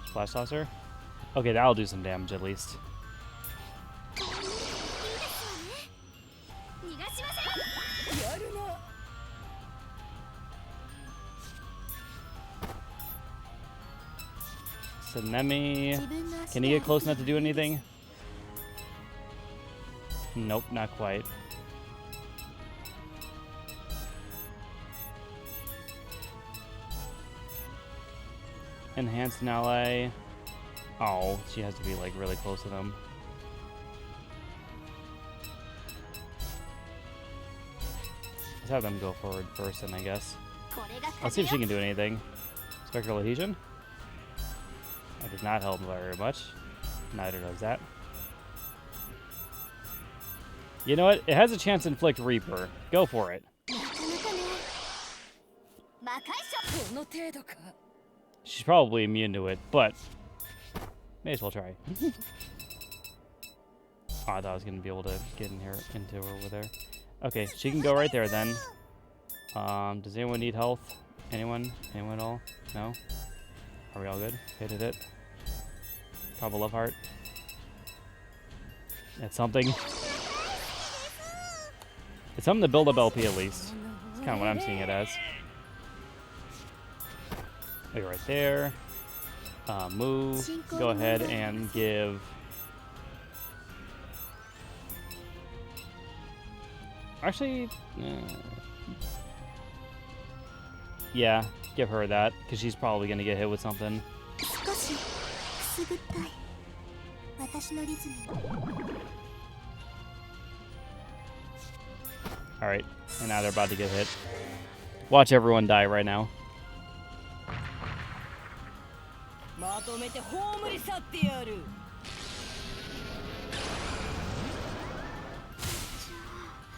Splash Saucer? Okay, that'll do some damage at least. Tsunemi. Can he get close enough to do anything? Nope, not quite. Enhanced an ally. Oh, she has to be like really close to them. Let's have them go forward first, then I guess. Let's see if she can do anything. Spectral Adhesion. That does not help very much. Neither does that. You know what? It has a chance to inflict Reaper. Go for it. She's probably immune to it, but may as well try. Oh, I thought I was gonna be able to get in here into her with her. Okay, she can go right there then. Does anyone need health? Anyone? Anyone at all? No? Are we all good? Hit it. Top of love heart. That's something. It's something to build up LP at least. It's kind of what I'm seeing it as. Okay, right there. Move. Go ahead and give. Actually, yeah, give her that because she's probably gonna get hit with something. Alright, and now they're about to get hit. Watch everyone die right now. まとめて葬り去ってやる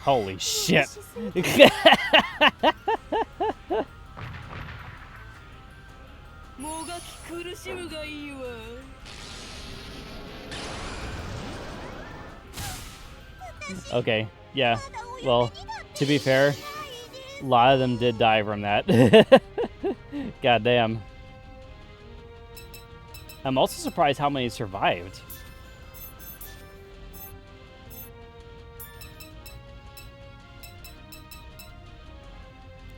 Holy shit. もがき苦しむがいいわ Okay, yeah. Well, to be fair, a lot of them did die from that. God damn. I'm also surprised how many survived.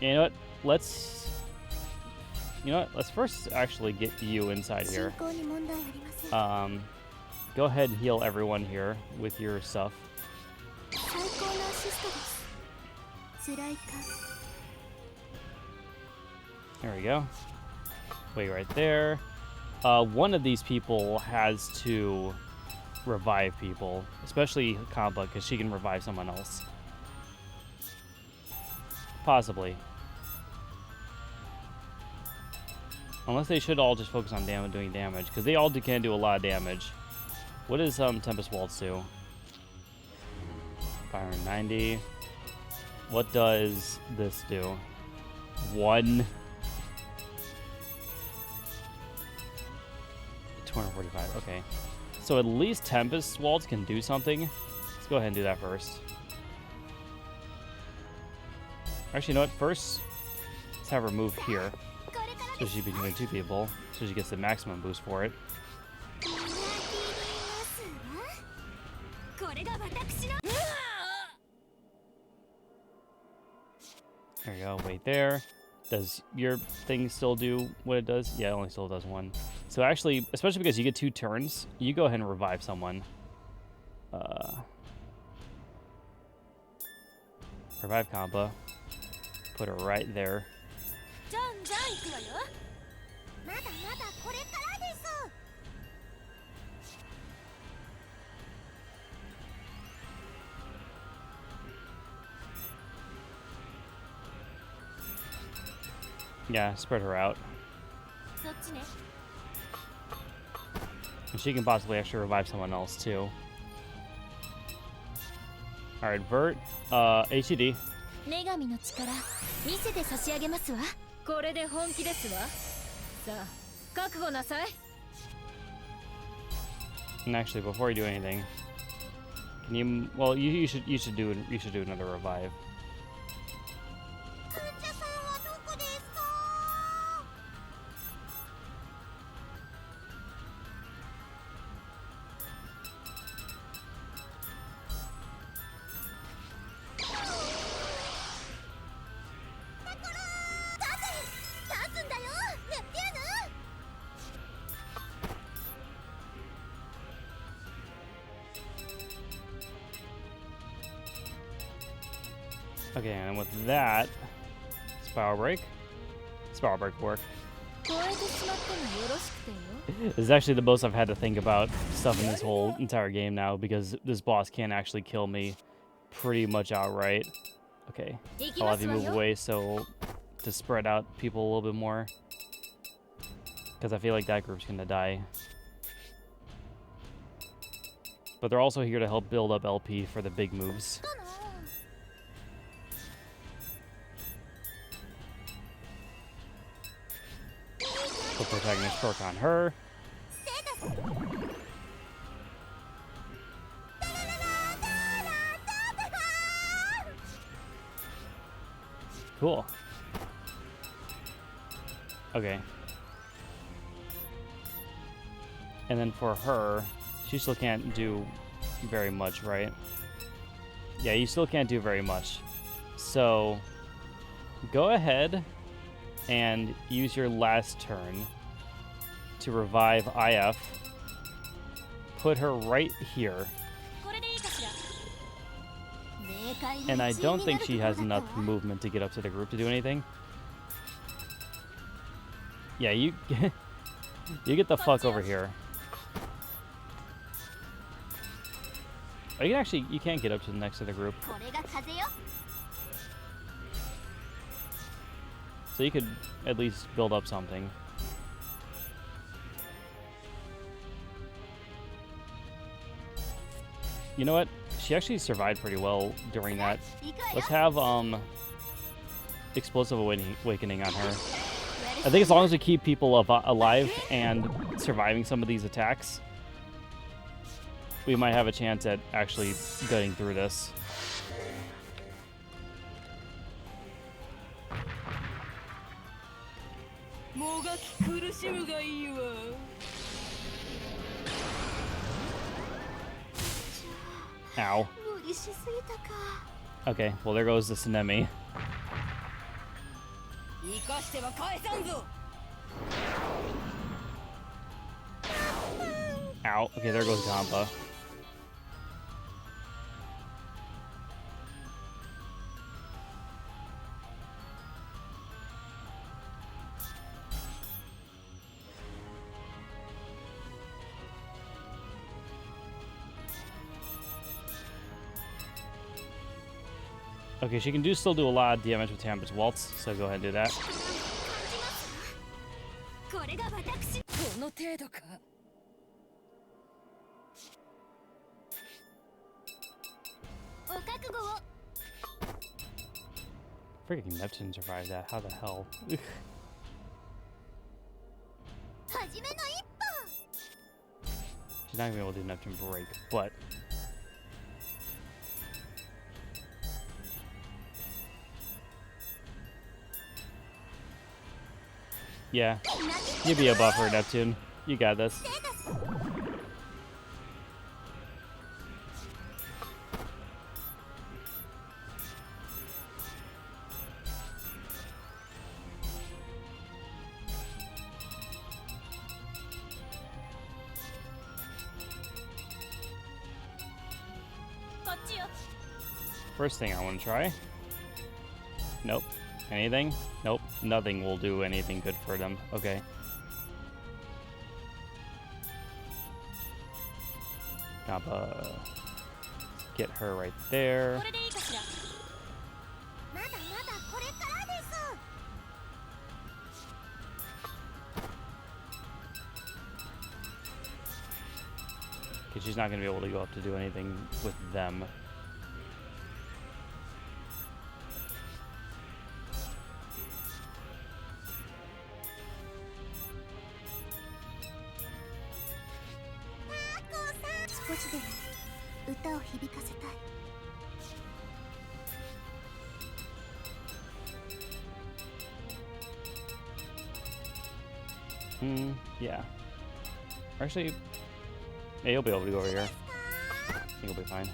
You know what? Let's first actually get you inside here. Go ahead and heal everyone here with your stuff. There we go. Wait right there. One of these people has to revive people, especially Kampa, because she can revive someone else. Possibly. Unless they should all just focus on doing damage, because they all can do a lot of damage. What does Tempest Waltz do? 590. What does this do? 1. 245. Okay. So at least Tempest Waltz can do something. Let's go ahead and do that first. Actually, you know what? First, let's have her move here. So she's between 2 people. So she gets the maximum boost for it. There you go. Wait there. Does your thing still do what it does? Yeah, it only still does 1. So actually, especially because you get 2 turns, you go ahead and revive someone. Revive Kampa. Put her right there. Yeah, spread her out. And she can possibly actually revive someone else too. Alright, Vert, HED. 女神の力見せて差し上げますわこれで本気ですわさあ覚悟なさい And actually, before you do anything, can you? Well, you should do another revive. Okay, and with that, Spiral Break. Spiral Break work. This is actually the most I've had to think about stuff in this whole entire game now, because this boss can actually kill me pretty much outright. Okay, I'll have you move away so to spread out people a little bit more, because I feel like that group's gonna die. But they're also here to help build up LP for the big moves. Put protagonist perk on her. Cool. Okay. And then for her, she still can't do very much, right? Yeah, you still can't do very much. So, go ahead and use your last turn to revive IF. Put her right here. And I don't think she has enough movement to get up to the group to do anything. Yeah, you you get the fuck over here. Oh, you can't get up to the next to the group. So you could at least build up something. You know what? She actually survived pretty well during that. Let's have Explosive Awakening on her. I think as long as we keep people alive and surviving some of these attacks, we might have a chance at actually getting through this. Ow. Okay, well there goes the Tsunemi. Ow. Okay, there goes Gampa. Okay, she can still do a lot of damage with Tempest Waltz, so go ahead and do that. Freaking Neptune survived that. How the hell? She's not gonna be able to do Neptune Break, but yeah, you be a buffer, Neptune. You got this. First thing I want to try. Nope. Anything? Nope. Nothing will do anything good for them. Okay. Gampa. Get her right there. Okay, she's not going to be able to go up to do anything with them. Yeah. Actually, yeah, you'll be able to go over here. I think you'll be fine.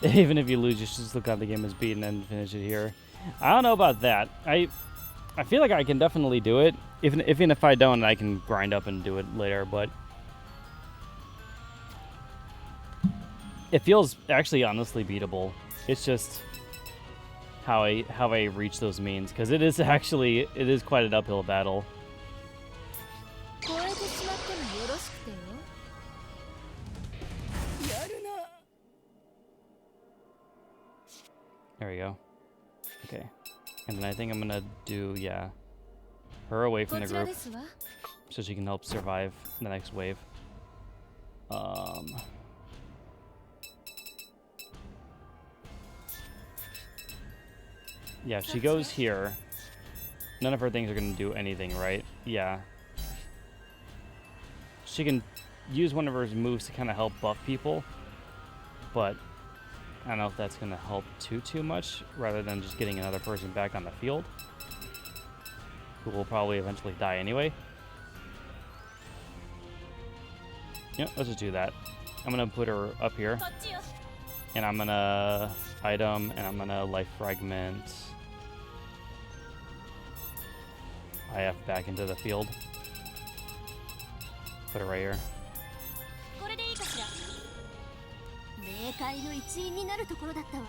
Even if you lose, you should just look at the game as beaten and finish it here. I don't know about that. I feel like I can definitely do it. Even if I don't, I can grind up and do it later. But it feels actually honestly beatable. It's just how I reach those means, because it is quite an uphill battle. There we go. Okay. And then I think I'm gonna do, yeah, her away from the group so she can help survive the next wave. Yeah, if she goes here, none of her things are gonna do anything, right? Yeah. She can use one of her moves to kind of help buff people, but I don't know if that's going to help too much, rather than just getting another person back on the field, who will probably eventually die anyway. Yeah, let's just do that. I'm going to put her up here, and I'm going to item, and I'm going to life fragment IF back into the field. Put it right here. いの一員になるところだったわ。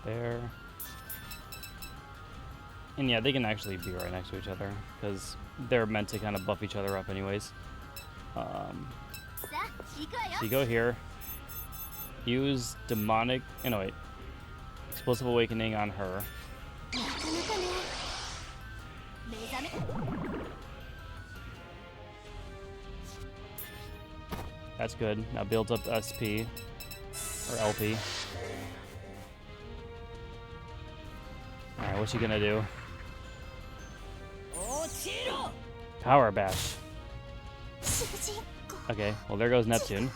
There. And yeah, they can actually be right next to each other because they're meant to kind of buff each other up anyways. So you go here. Use demonic. Oh, no, wait. Explosive awakening on her. That's good. Now builds up SP or LP. Alright, what's she gonna do? Power bash. Okay, well there goes Neptune.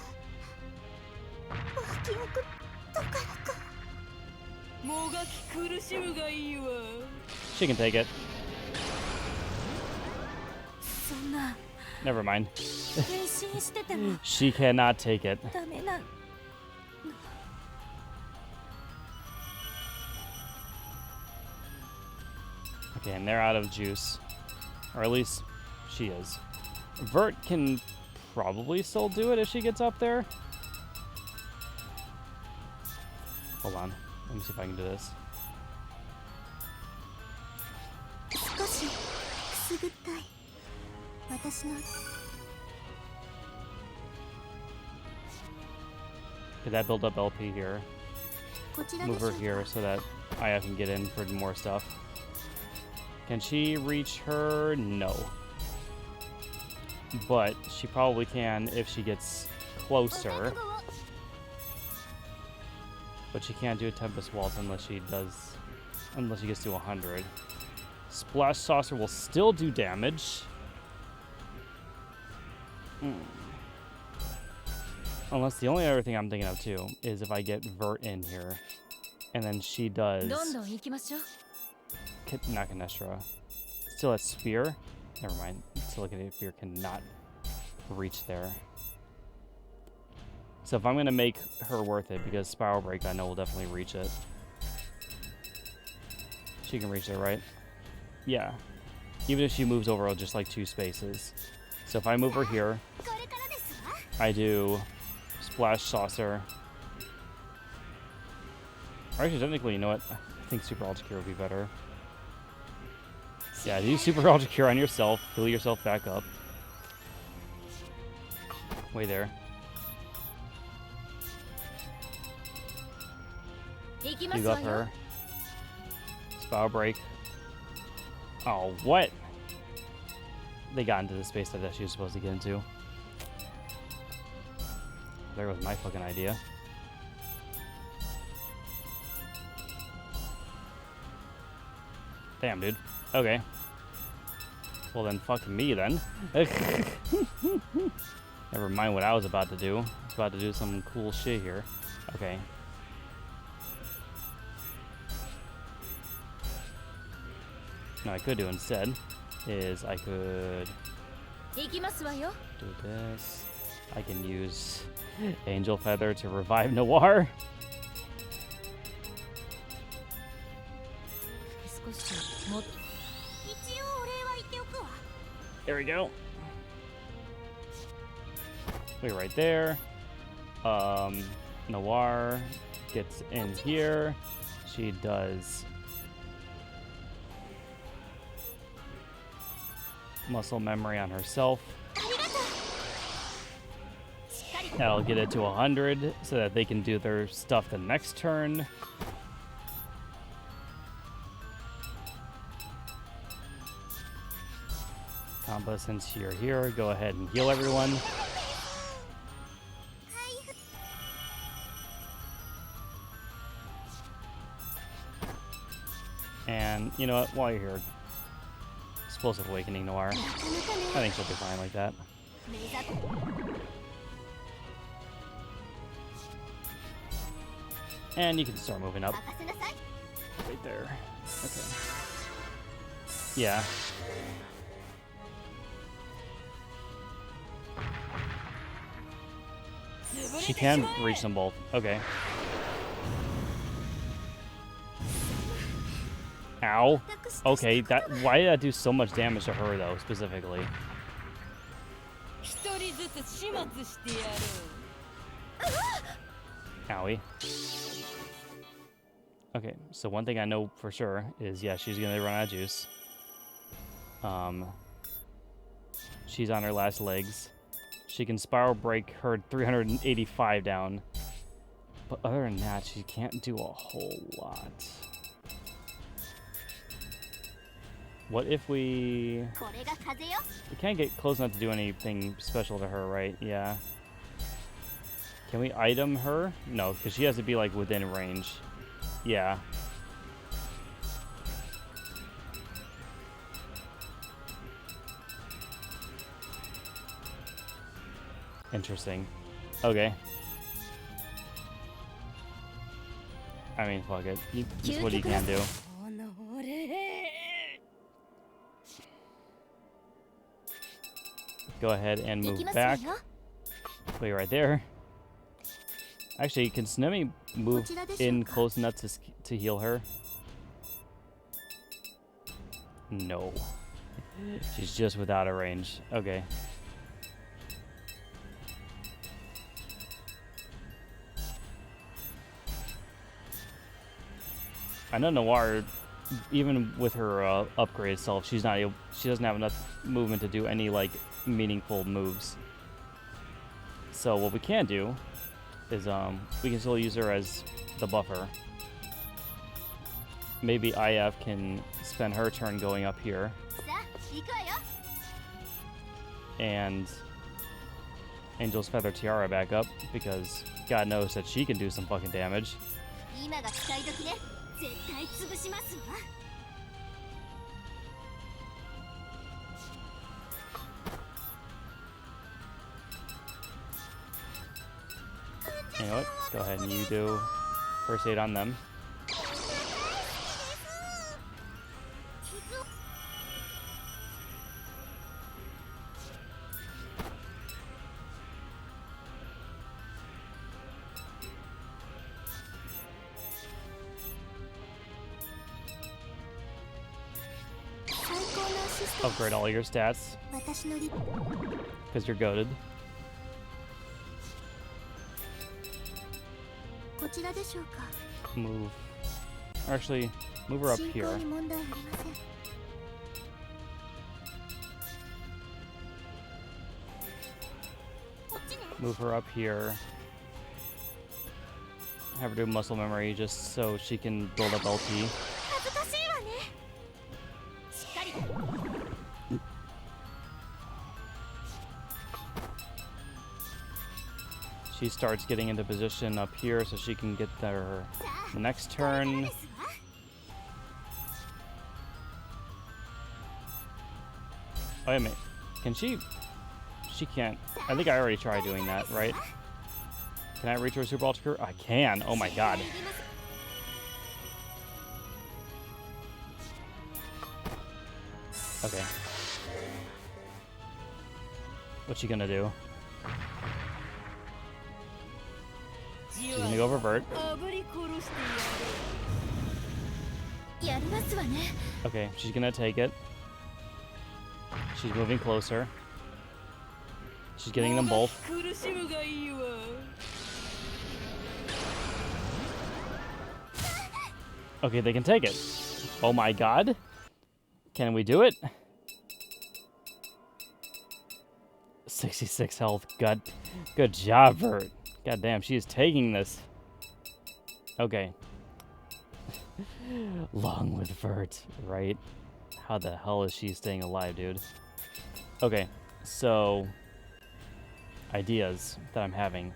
She can take it. Never mind. She cannot take it. Okay, and they're out of juice. Or at least she is. Vert can probably still do it if she gets up there. Hold on. Let me see if I can do this. Did that build up LP here? Move her here so that Aya can get in for more stuff. Can she reach her? No. But she probably can if she gets closer. But she can't do a Tempest Waltz unless she gets to 100. Splash Saucer will still do damage. Unless the only other thing I'm thinking of too is if I get Vert in here. And then she does... Not Canestra. Still has Spear. Never mind. Silicate Spear cannot reach there. So if I'm going to make her worth it, because Spiral Break I know will definitely reach it. She can reach it, right? Yeah. Even if she moves over just like 2 spaces. So if I move her here, I do Splash Saucer. Or actually, technically, you know what? I think Super Ultra Cure would be better. Yeah, do Super Ultra Cure on yourself. Heal yourself back up. Way there. You got her. Spiral Break. Oh, what? They got into the space that she was supposed to get into. There was my fucking idea. Damn, dude. Okay. Well, then fuck me, then. Never mind what I was about to do. I was about to do some cool shit here. Okay. No, I could do instead is I could do this. I can use Angel Feather to revive Noire. There we go. Wait, right there. Noire gets in here. She does muscle memory on herself. That'll get it to 100 so that they can do their stuff the next turn. Combo, since you're here, go ahead and heal everyone. And you know what? While you're here, Explosive Awakening Noire. I think she'll be fine like that. And you can start moving up. Right there. Okay. Yeah. She can reach them both. Okay. Ow. Okay, why did that do so much damage to her though, specifically? Owie. Okay, so one thing I know for sure is, yeah, she's gonna run out of juice. She's on her last legs. She can spiral break her 385 down. But other than that, she can't do a whole lot. What if we can't get close enough to do anything special to her, right? Yeah. Can we item her? No, because she has to be, like, within range. Yeah. Interesting. Okay. I mean, fuck it. That's what you can do. Go ahead and move back. Wait, right there. Actually, can Tsunemi move in close enough to heal her? No. She's just without a range. Okay. I know Noire, even with her upgrade self, she doesn't have enough movement to do any, like, meaningful moves. So what we can do is we can still use her as the buffer. Maybe IF can spend her turn going up here. And Angel's Feather Tiara back up, because God knows that she can do some fucking damage. You know what? Go ahead and you do first aid on them. Upgrade all your stats, because you're goated. Move. Or actually, move her up here. Move her up here. Have her do muscle memory just so she can build up LP. She starts getting into position up here so she can get there the next turn. Oh, wait a minute. Can she? She can't. I think I already tried doing that, right? Can I reach her Super Ultra Cure? I can. Oh my god. Okay. What's she gonna do? She's gonna go revert. Okay, she's gonna take it. She's moving closer. She's getting them both. Okay, they can take it. Oh my god. Can we do it? 66 health. Good job, Vert. God damn, she is taking this. Okay. Long with Vert, right? How the hell is she staying alive, dude? Okay, so ideas that I'm having.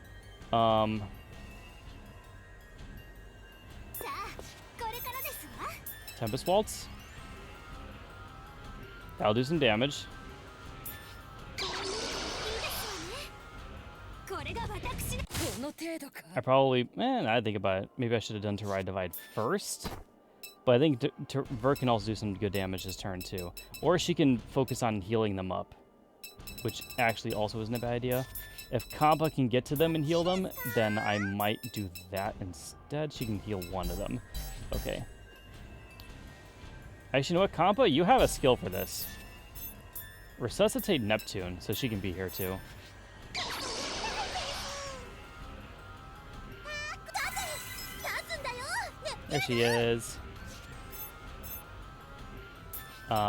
Tempest Waltz. That'll do some damage. I probably, I think about it. Maybe I should have done to Ride Divide first. But I think Vert can also do some good damage this turn too. Or she can focus on healing them up, which actually also isn't a bad idea. If Kampa can get to them and heal them, then I might do that instead. She can heal one of them. Okay. Actually, you know what, Kampa? You have a skill for this. Resuscitate Neptune, so she can be here too. There she is.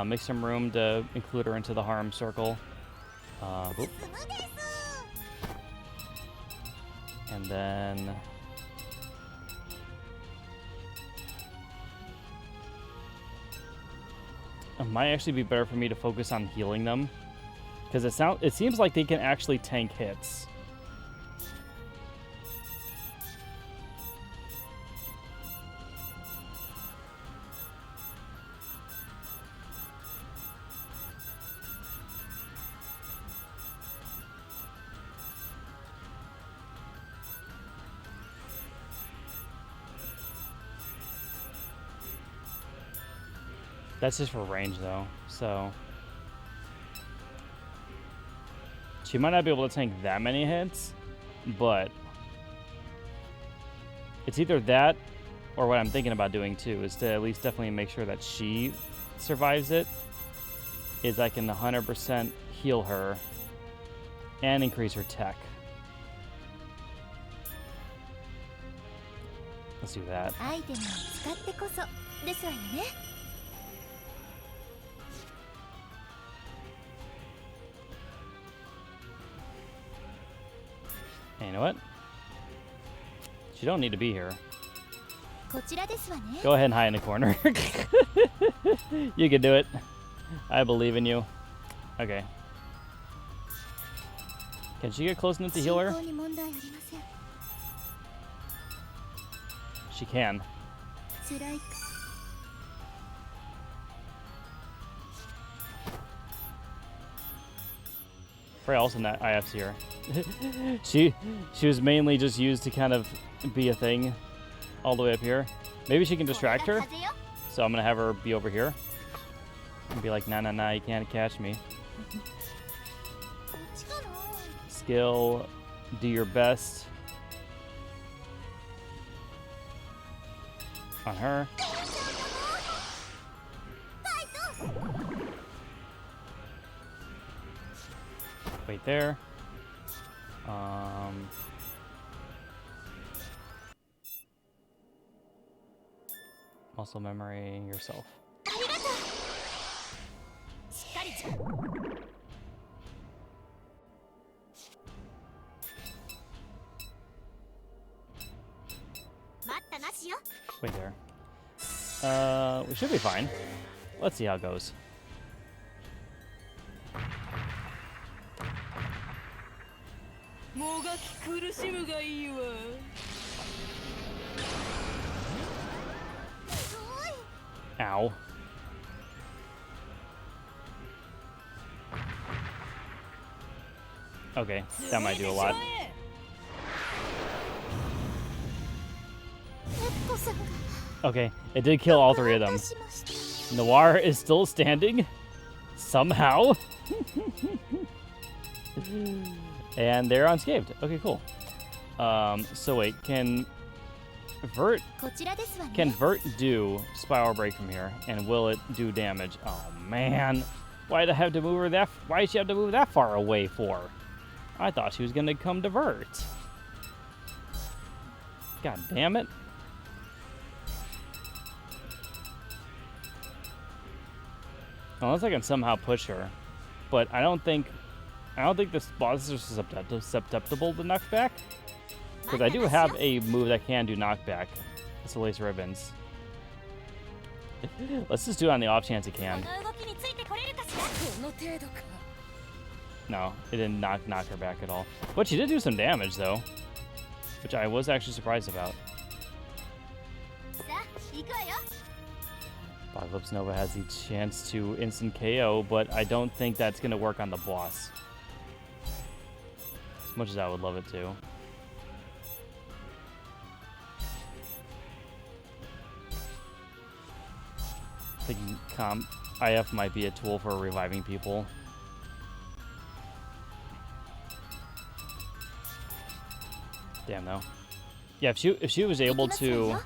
Make some room to include her into the harm circle. Oop. And then... it might actually be better for me to focus on healing them. Because it seems like they can actually tank hits. That's just for range, though, so... she might not be able to tank that many hits, but... it's either that, or what I'm thinking about doing, too, is to at least definitely make sure that she survives it, is I can 100% heal her and increase her tech. Let's do that. And you know what? She don't need to be here. Go ahead and hide in the corner. You can do it. I believe in you. Okay. Can she get close enough to heal her? She can. Probably also not IF's here. she was mainly just used to kind of be a thing all the way up here. Maybe she can distract her. So I'm gonna have her be over here and be like, nah, you can't catch me. Skill, do your best on her. Wait there. Muscle memory yourself. Wait there. We should be fine. Let's see how it goes. Ow. Okay, that might do a lot. Okay, it did kill all three of them. Noire is still standing. Somehow. And they're unscathed. Okay, cool. So wait, can Vert do Spiral Break from here? And will it do damage? Oh man. Why'd I have to move her that why did she have to move that far away for? I thought she was gonna come to Vert. God damn it. Unless I can somehow push her. But I don't think this boss is susceptible to knockback. Because I do have a move that can do knockback. It's the Lace Ribbons. Let's just do it on the off chance it can. No, it didn't knock her back at all. But she did do some damage, though. Which I was actually surprised about. Apocalypse Nova has the chance to instant KO, but I don't think that's going to work on the boss. As much as I would love it to. I think IF might be a tool for reviving people. Damn, though. Yeah, if she was able to...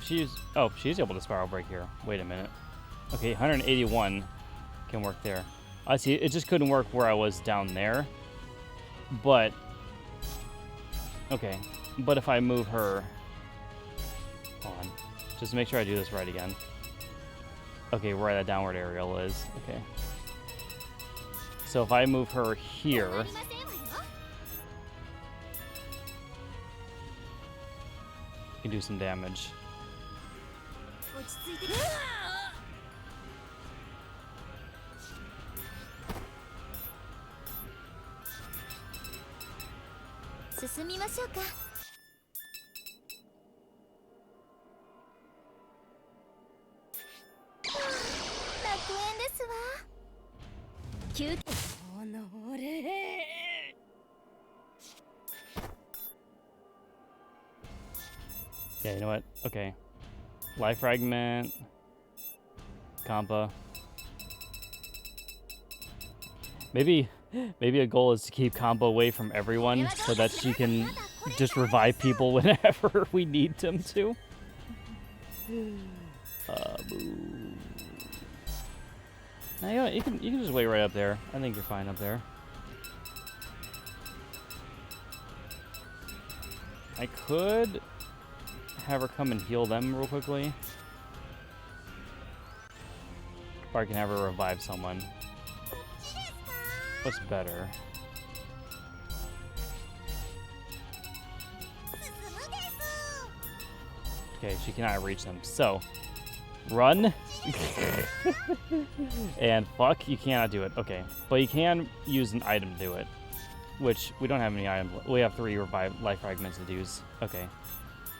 she's able to Spiral Break here. Wait a minute. Okay, 181 can work there. I see. It just couldn't work where I was down there. But Okay, but if I move her... Hold on. Just to make sure I do this right again. Okay, where that downward aerial is. Okay. So if I move her here... you can do some damage. Yeah, you know what? Okay. Life fragment. Compa. Maybe a goal is to keep Compa away from everyone so that she can just revive people whenever we need them to. Boo. Now, you know what? You can just wait right up there. I think you're fine up there. I could have her come and heal them real quickly. Or I can have her revive someone. What's better? Okay, she cannot reach them. So, run. And fuck, you cannot do it. Okay, but you can use an item to do it. Which, we don't have any items. We have 3 revive life fragments to use. Okay.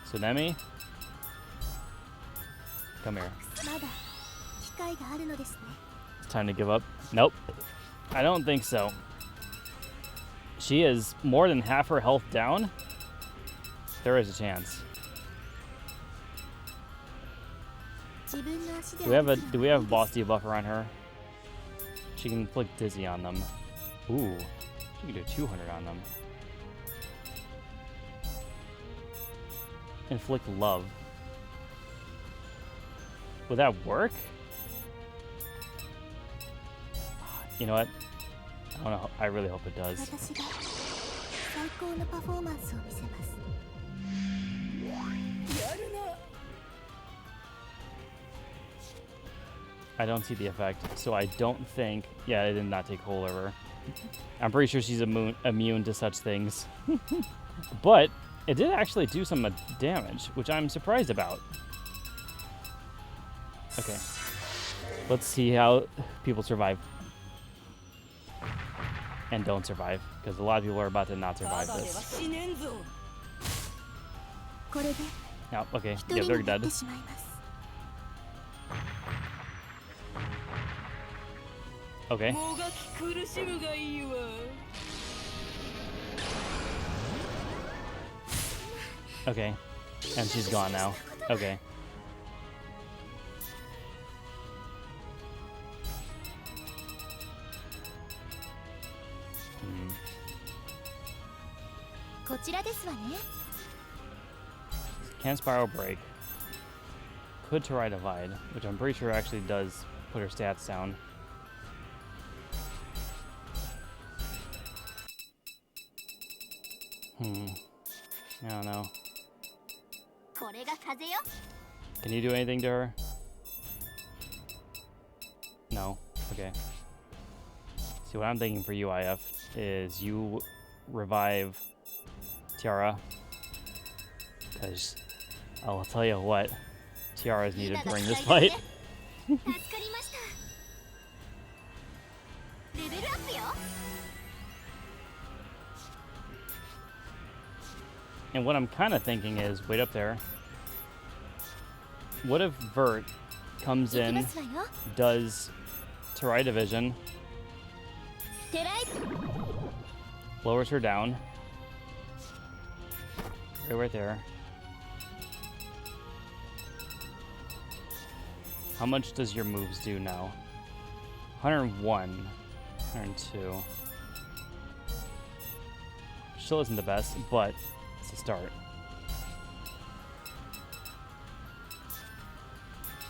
So Nemi, come here. It's time to give up. Nope. I don't think so. She is more than half her health down. There is a chance. Do we have boss debuffer on her? She can inflict dizzy on them. Ooh. She can do 200 on them. Inflict love. Would that work? You know what? I don't know. I really hope it does. I don't see the effect, so I don't think... Yeah, it did not take hold of her. I'm pretty sure she's immune to such things. But it did actually do some damage, which I'm surprised about. Okay. Let's see how people survive. And don't survive, because a lot of people are about to not survive this. No, okay. Yeah, they're dead. Okay. Okay. And she's gone now. Okay. Can Spiral Break. Could Tarai Divide, which I'm pretty sure actually does put her stats down. I don't know. Can you do anything to her? No. Okay. See, what I'm thinking for you, IF, is you revive Tiara. Because I'll tell you what, Tiara is needed during this fight. And what I'm kind of thinking is, wait up there. What if Vert comes in, does Tarai Division, lowers her down, right there. How much does your moves do now? 101, 102. Still isn't the best, but it's a start.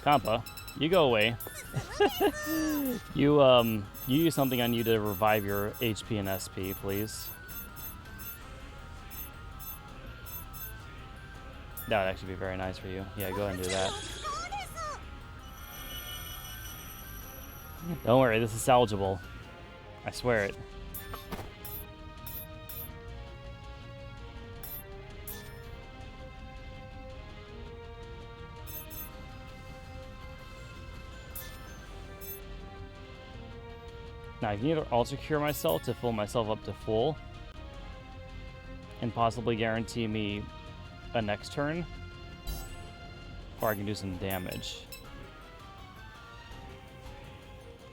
Compa, you go away. You use something on you to revive your HP and SP, please. That would actually be very nice for you. Yeah, go ahead and do that. Don't worry, this is salvageable. I swear it. Now I can either alter cure myself to fill myself up to full and possibly guarantee me a next turn, or I can do some damage.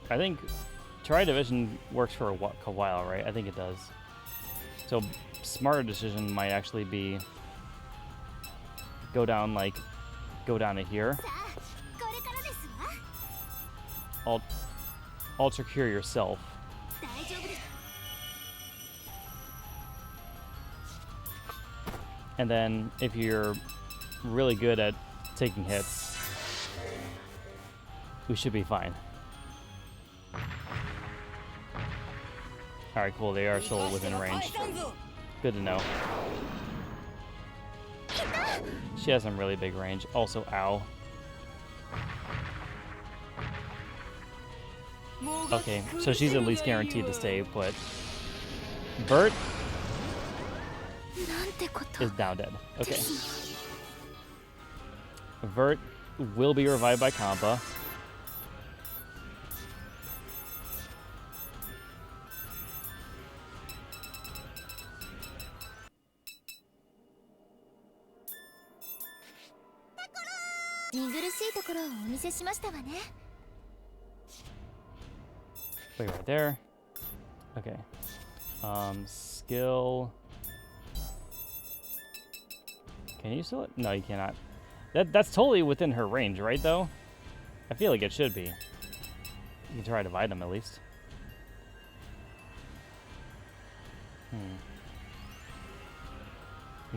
I think Hyperdevotion works for a while, right? I think it does. So smarter decision might actually be go down to here. Alter cure yourself. And then if you're really good at taking hits, we should be fine. Alright, cool. They are still within range. Good to know. She has some really big range. Also, ow. Okay, so she's at least guaranteed to stay put. Vert is now dead. Okay. Vert will be revived by Kampa. Wait, right there. Okay. Skill. Can you still? No, you cannot. That's totally within her range, right? Though, I feel like it should be. You can try to divide them at least. I'm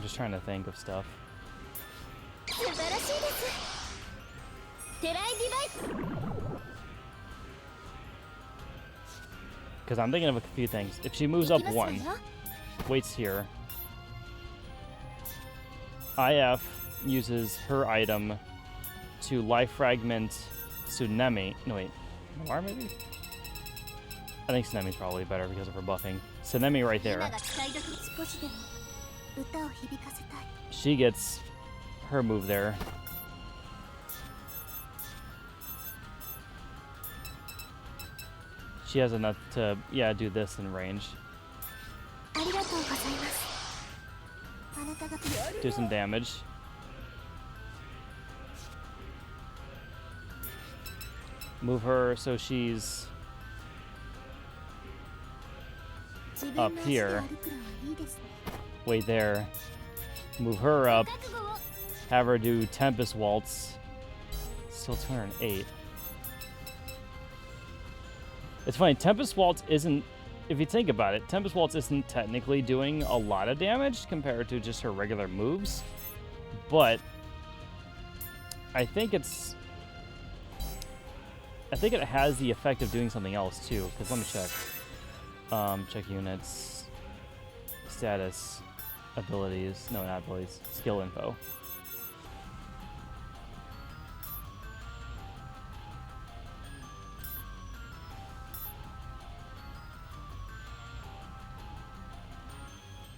just trying to think of stuff. Because I'm thinking of a few things. If she moves up one, waits here, IF uses her item to life fragment Tsunemi. No, wait. Noire, maybe? I think Tsunemi's probably better because of her buffing. Tsunemi right there. She gets her move there. She has enough to, yeah, do this in range. Do some damage. Move her so she's up here. Wait there. Move her up. Have her do Tempest Waltz. Still 208. It's funny, Tempest Waltz isn't, if you think about it, Tempest Waltz isn't technically doing a lot of damage compared to just her regular moves, but I think it has the effect of doing something else too, because let me check. Check units, status, abilities, no, not abilities, skill info.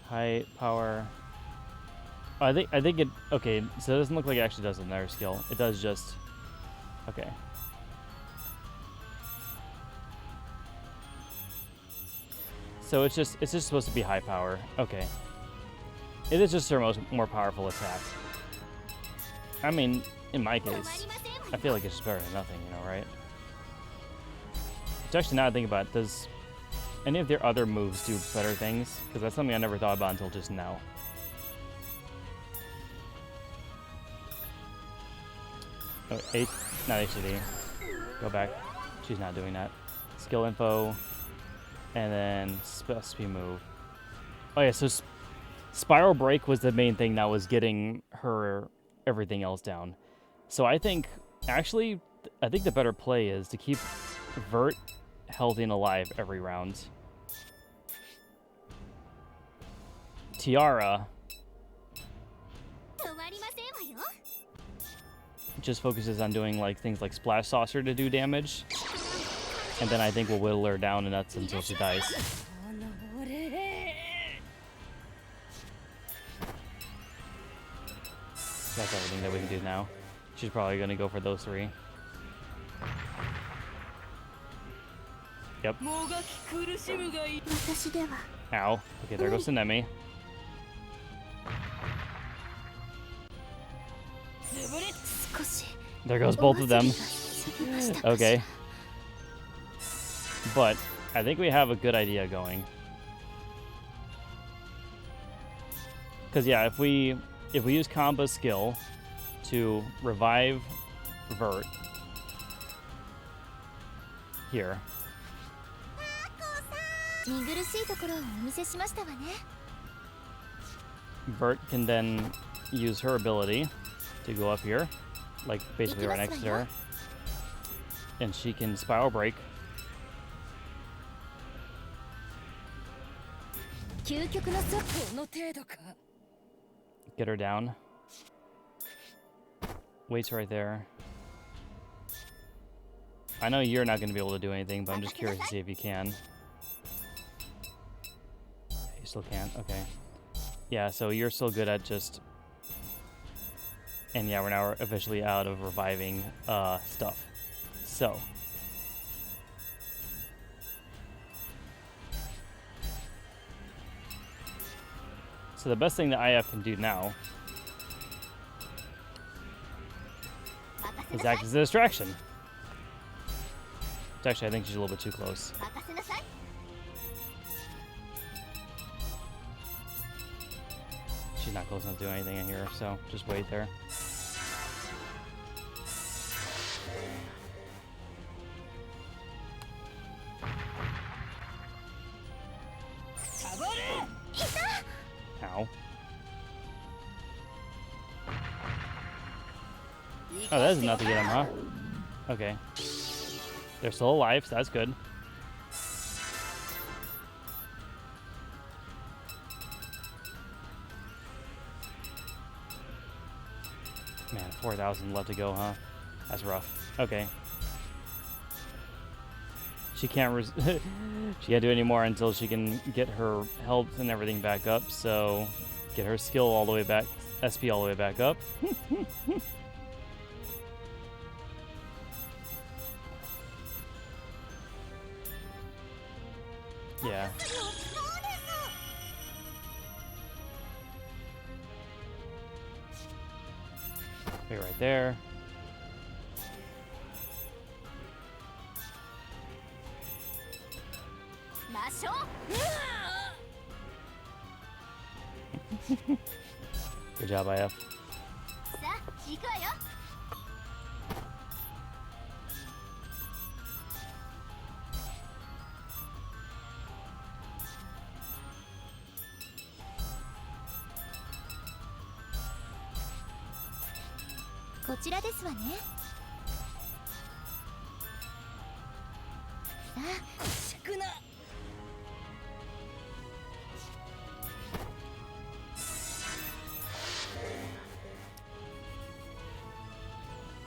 High power. Oh, I think it. Okay, so it doesn't look like it actually does another skill. It does just. Okay. So it's just supposed to be high power. Okay. It is just her more powerful attack. I mean, in my case, I feel like it's just better than nothing, you know, right? Which actually, now I think about it, does any of their other moves do better things? Because that's something I never thought about until just now. Oh, not HCD. Go back. She's not doing that. Skill info. And then speed move. Oh yeah, so Spiral Break was the main thing that was getting her everything else down. So I think, actually, I think the better play is to keep Vert healthy and alive every round. just focuses on doing like things like Splash Saucer to do damage. And then I think we'll whittle her down to nuts until she dies. That's everything that we can do now. She's probably going to go for those 3. Yep. Ow. Okay, there goes Tsunemi. There goes both of them. Okay. But I think we have a good idea going. Because yeah, if we use Kamba's skill to revive Vert here. Vert can then use her ability to go up here, like basically right next to her, and she can Spiral Break. Get her down. Waits right there. I know you're not going to be able to do anything, but I'm just curious to see if you can. You still can't? Okay. Yeah, so you're still good at just... And yeah, we're now officially out of reviving stuff. So... So the best thing that IF can do now is act as a distraction. Which actually, I think she's a little bit too close. She's not close enough to do anything in here, so just wait there. Ow. Oh, that is enough to get him, huh? Okay. They're still alive, so that's good. Man, 4,000 left to go, huh? That's rough. Okay. She can't she can't do any more until she can get her health and everything back up, so get her skill all the way back, SP all the way back up. Yeah. Be right there. Good job, IF.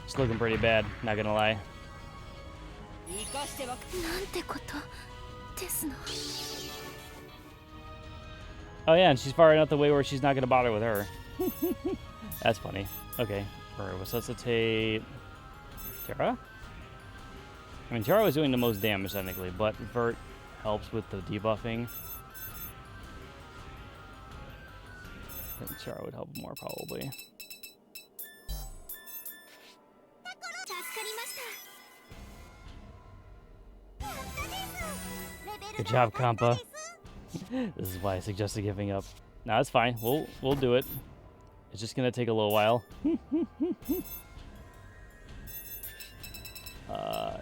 It's looking pretty bad, not gonna lie. Oh yeah, and she's far enough away where she's not gonna bother with her. That's funny. Okay, alright, resuscitate Terra? I mean, Terra was doing the most damage technically, but Vert helps with the debuffing. I think Terra would help more probably. Good job, Kampa. This is why I suggested giving up. No, it's fine. We'll do it. It's just gonna take a little while.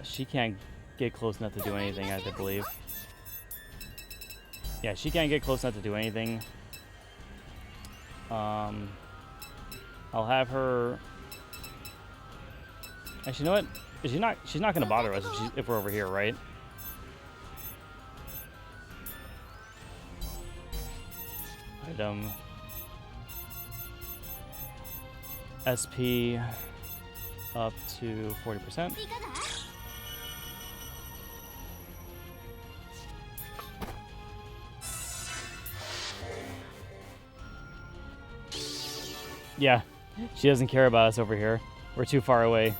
She can't get close enough to do anything, I believe. Yeah, she can't get close enough to do anything. I'll have her. Actually, you know what? She's not gonna bother us if we're over here, right? Item. SP. up to 40%. いかが？ Yeah, she doesn't care about us over here. We're too far away.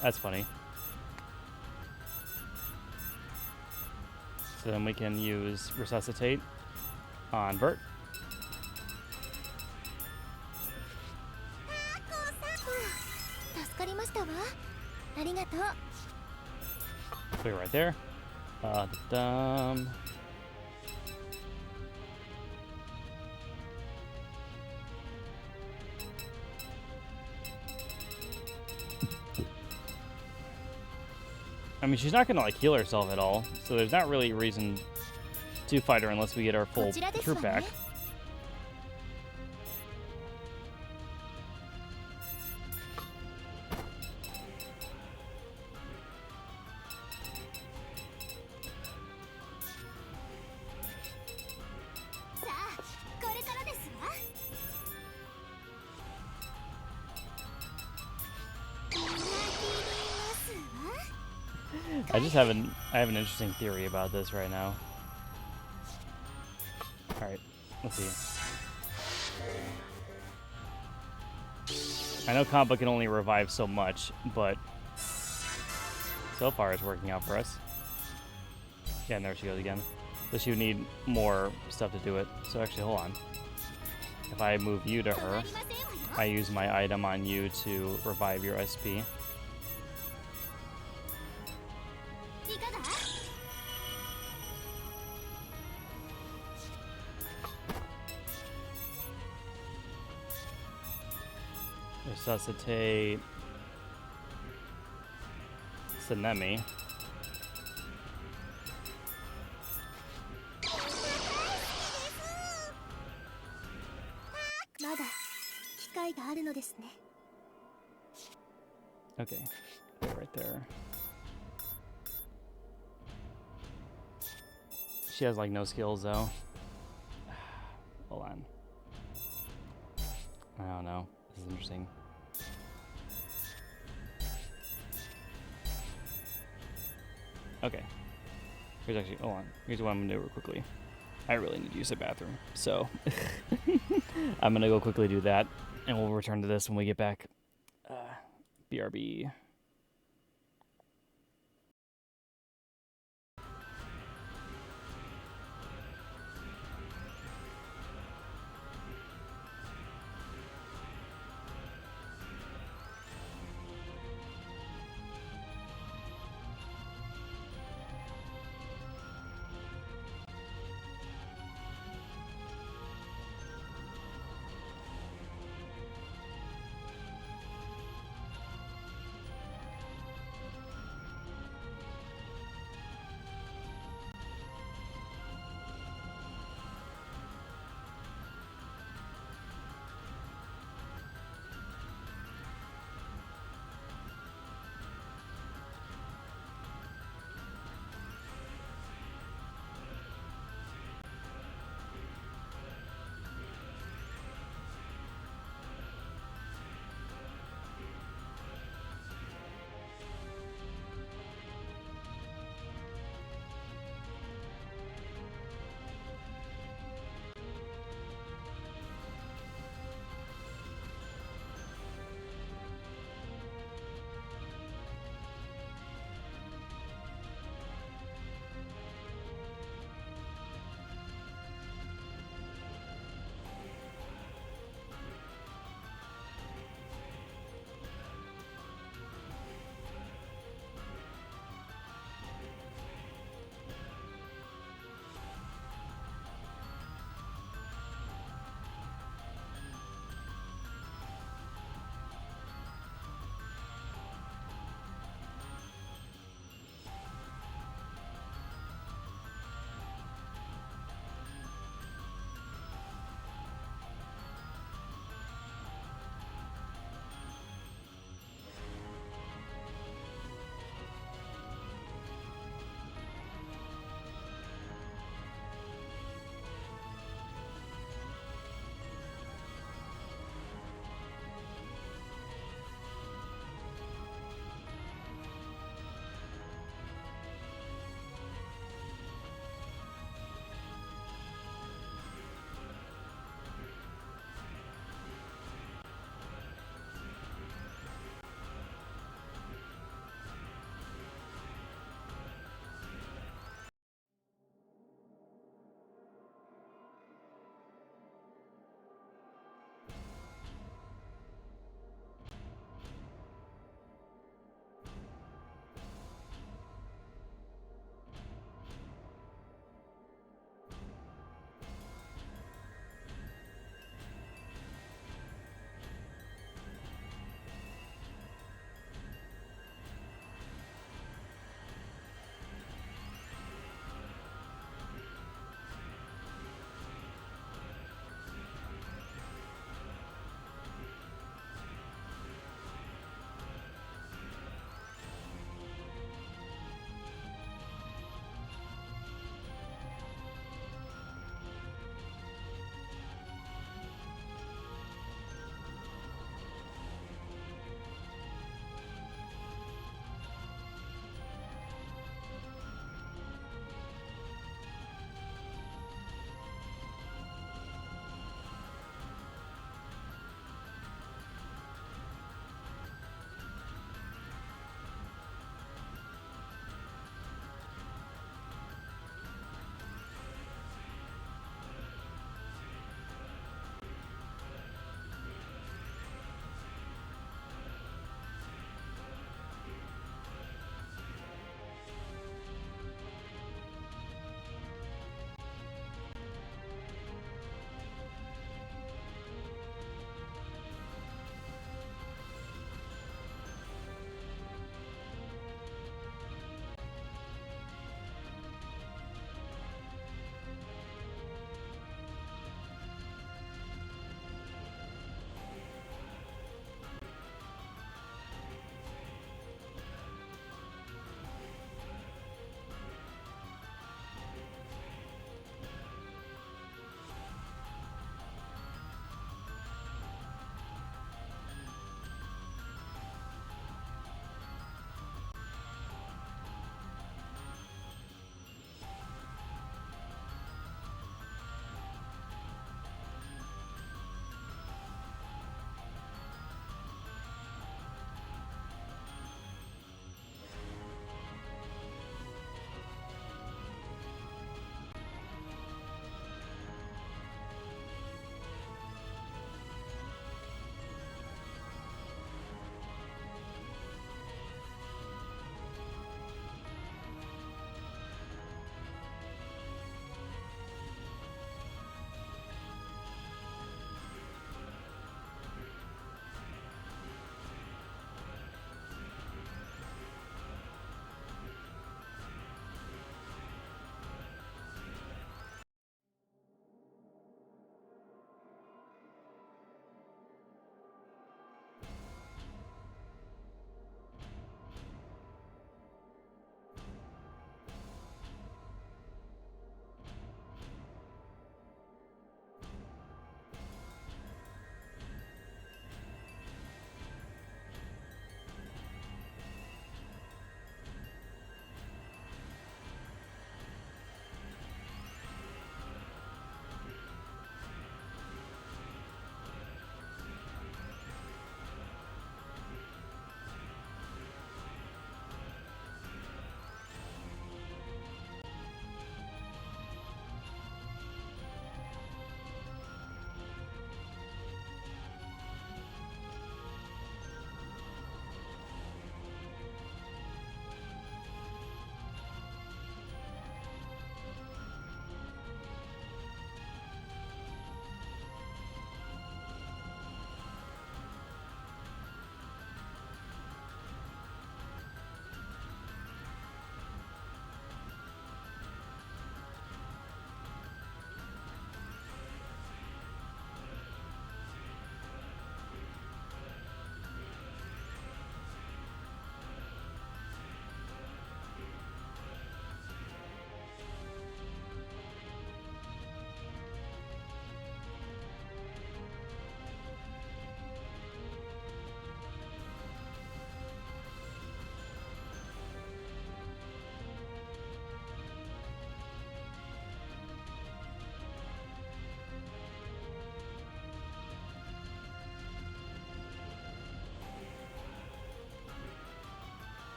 That's funny. So then we can use Resuscitate on Bert. 助かりましたわ。ありがとう。 Clear right there. Dum. I mean, she's not gonna like heal herself at all, so there's not really a reason to fight her unless we get our full troop back. さあ、これからですわ。 I have an interesting theory about this right now. All right, let's see. I know Kampa can only revive so much, but so far it's working out for us. Yeah, and there she goes again. So she would need more stuff to do it. So actually, hold on. If I move you to her, I use my item on you to revive your SP. いかが？ Resuscitate Tsunemi. まだ機会があるのですね。 Okay, right there. She has like no skills though. Hold on. I don't know. This is interesting. Okay. Here's actually, hold on. Here's what I'm gonna do real quickly. I really need to use the bathroom, so I'm gonna go quickly do that, and we'll return to this when we get back. BRB.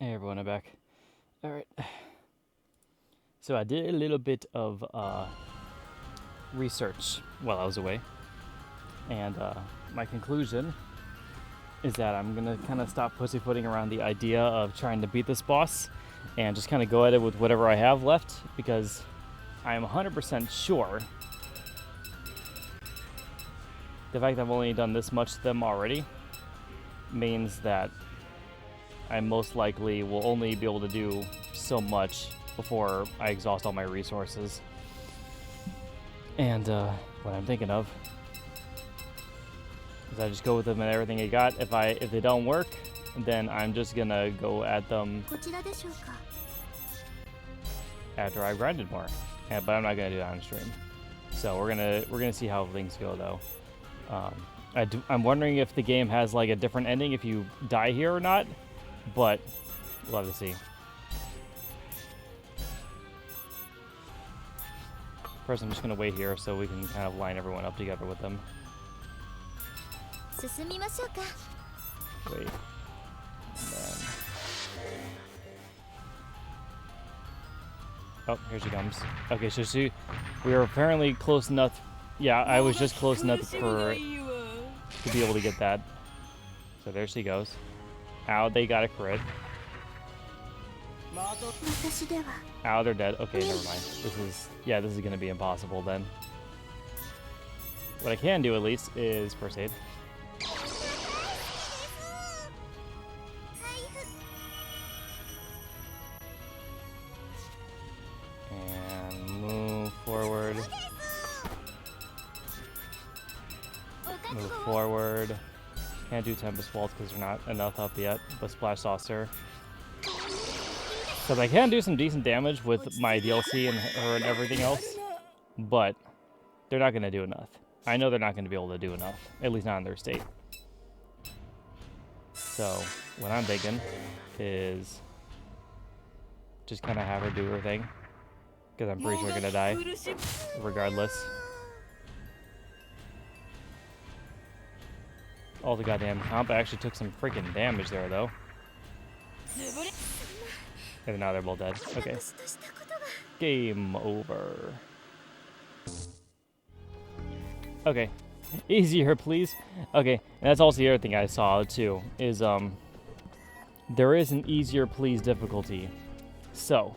Hey everyone, I'm back. Alright. So I did a little bit of research while I was away. And my conclusion is that I'm going to kind of stop pussyfooting around the idea of trying to beat this boss and just kind of go at it with whatever I have left, because I am 100% sure the fact that I've only done this much to them already means that I most likely will only be able to do so much before I exhaust all my resources. And what I'm thinking of is I just go with them and everything I got. If they don't work, then I'm just gonna go at them after I grinded more. But I'm not gonna do that on stream. So we're gonna see how things go though. I'm wondering if the game has like a different ending if you die here or not. But we'll have to see. First, I'm just going to wait here so we can kind of line everyone up together with them. Wait. And then... Oh, here she comes. Okay, so we were apparently close enough. Yeah, I was just close enough to be able to get that. So there she goes. Ow, they got a crit. Ow, they're dead. Okay, never mind. This is gonna be impossible then. What I can do at least is first aid. And move forward. Move forward. Can't do Tempest Waltz because they're not enough up yet, but Splash Saucer. Because I can do some decent damage with my DLC and her and everything else, but they're not going to do enough. I know they're not going to be able to do enough, at least not in their state. So what I'm thinking is just kind of have her do her thing, because I'm pretty sure we're going to die regardless. All the goddamn comp actually took some freaking damage there, though. And now they're both dead. Okay. Game over. Okay. Easier, please. Okay, and that's also the other thing I saw, too, is, there is an easier, please difficulty. So,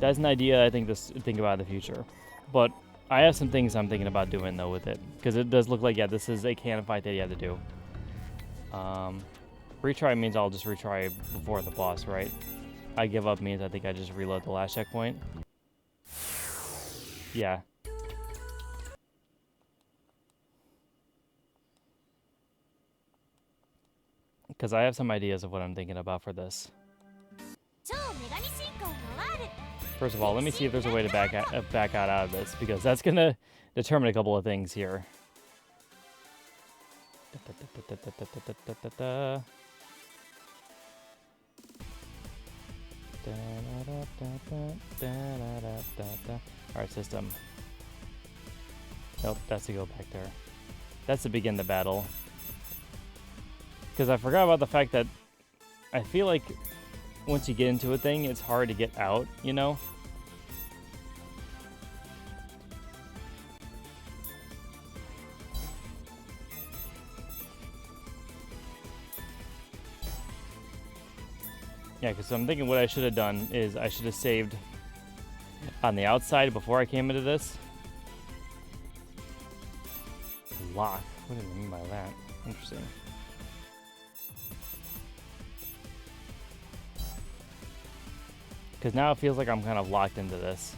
that's an idea I think to think about in the future. But I have some things I'm thinking about doing, though, with it. Because it does look like, yeah, this is a canon fight that you have to do. Retry means I'll just retry before the boss, right? I give up means I think I just reload the last checkpoint. Yeah. Because I have some ideas of what I'm thinking about for this. First of all, let me see if there's a way to back out of this, because that's going to determine a couple of things here. Alright, system. Nope, that's to go back there. That's to begin the battle. Because I forgot about the fact that I feel like once you get into a thing, it's hard to get out, you know? Yeah, because I'm thinking what I should have done is I should have saved on the outside before I came into this. Lock. What do you mean by that? Interesting. Because now it feels like I'm kind of locked into this.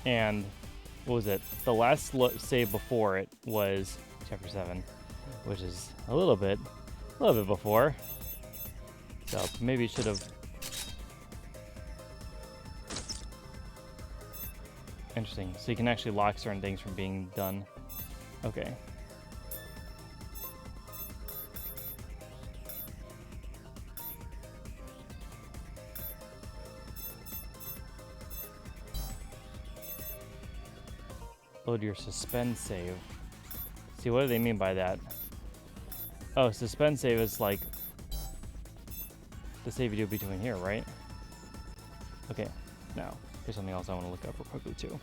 And what was it? The last save before it was chapter 7, which is a little bit before. So maybe should have. Interesting. So you can actually lock certain things from being done. Okay. Load your suspend save. See, what do they mean by that? Oh, suspend save is like the save you do between here, right? Okay, now here's something else I want to look up real quickly too.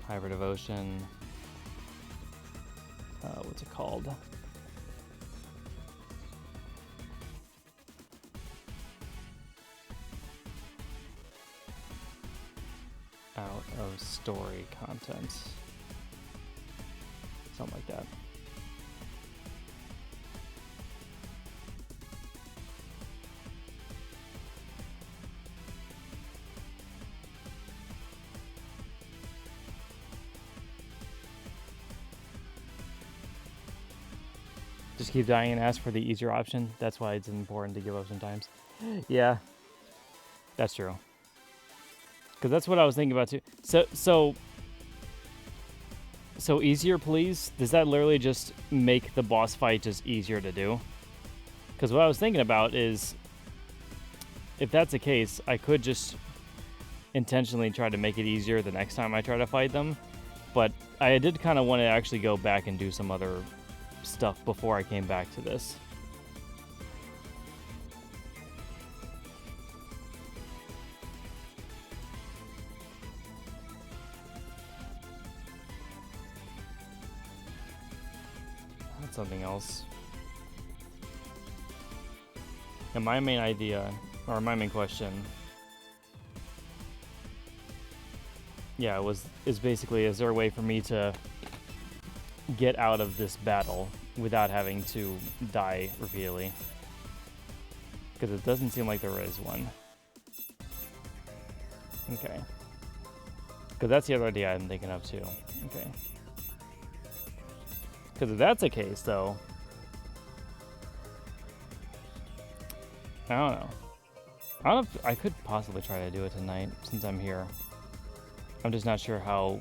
Hyperdevotion. What's it called? Out of story content. Something like that. Just keep dying and ask for the easier option. That's why it's important to give up sometimes. Yeah, that's true. Because that's what I was thinking about too. So easier, please? Does that literally just make the boss fight just easier to do? Because what I was thinking about is, if that's the case, I could just intentionally try to make it easier the next time I try to fight them. But I did kind of want to actually go back and do some other stuff before I came back to this. That's something else. And my main idea, or my main question, yeah, is basically, is there a way for me to get out of this battle without having to die repeatedly? Because it doesn't seem like there is one. Okay. Because that's the other idea I'm thinking of too. Okay. Because if that's the case, though, I don't know. I don't know if I could possibly try to do it tonight since I'm here. I'm just not sure how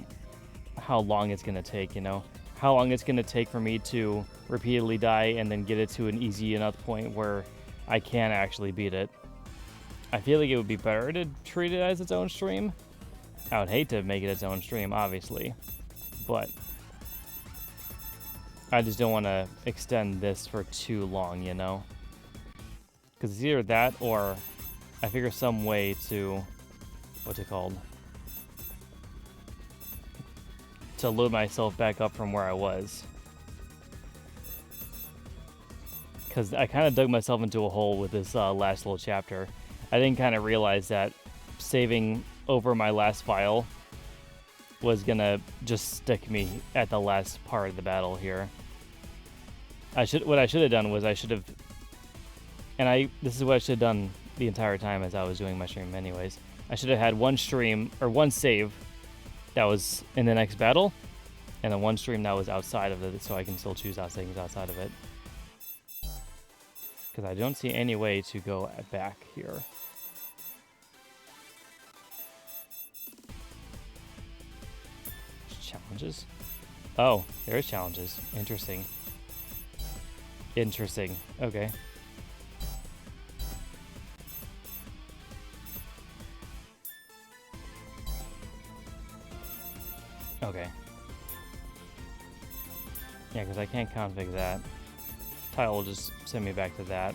long it's gonna take, you know? How long it's gonna take for me to repeatedly die and then get it to an easy enough point where I can actually beat it. I feel like it would be better to treat it as its own stream. I would hate to make it its own stream, obviously, but I just don't want to extend this for too long, you know? Because it's either that or I figure some way to, what's it called? To load myself back up from where I was. Because I kind of dug myself into a hole with this last little chapter. I didn't kind of realize that saving over my last file was gonna just stick me at the last part of the battle here. What I should have done was this is what I should have done the entire time as I was doing my stream anyways. I should have had one stream, or one save that was in the next battle, and then one stream that was outside of it, so I can still choose things outside of it. Because I don't see any way to go back here. Challenges? Oh, there's challenges. Interesting. Interesting. Okay. Okay. Yeah, because I can't config that. Tile will just send me back to that.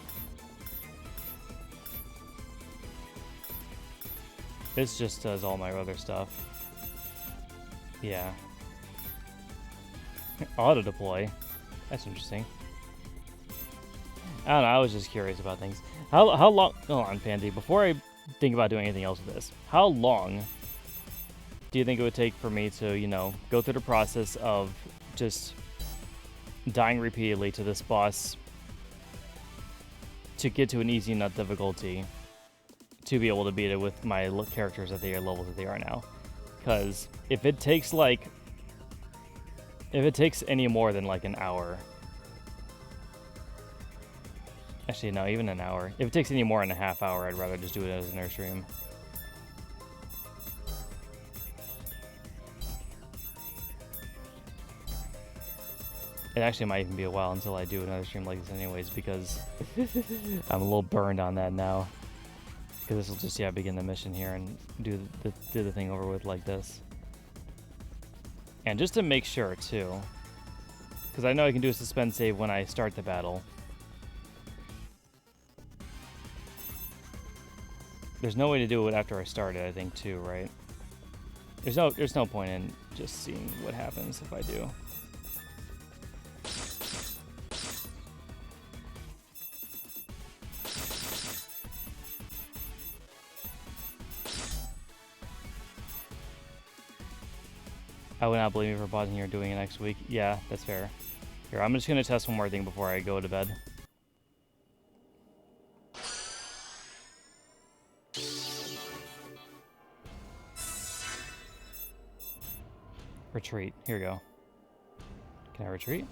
This just does all my other stuff. Yeah. Auto deploy. That's interesting. I don't know, I was just curious about things. How long... Hold on, Pandy. Before I think about doing anything else with this, how long do you think it would take for me to, you know, go through the process of just dying repeatedly to this boss to get to an easy enough difficulty to be able to beat it with my characters at the levels that they are now? Because if it takes any more than like an hour, actually no, even an hour. If it takes any more than a half hour, I'd rather just do it as an air stream. It actually might even be a while until I do another stream like this anyways, because I'm a little burned on that now. Because this will just, yeah, begin the mission here and do the thing over with like this. And just to make sure, too, because I know I can do a suspend save when I start the battle. There's no way to do it after I start it, I think, too, right? There's no point in just seeing what happens if I do. I would not blame you for pausing here and doing it next week. Yeah, that's fair. Here, I'm just gonna test one more thing before I go to bed. Retreat. Here we go. Can I retreat?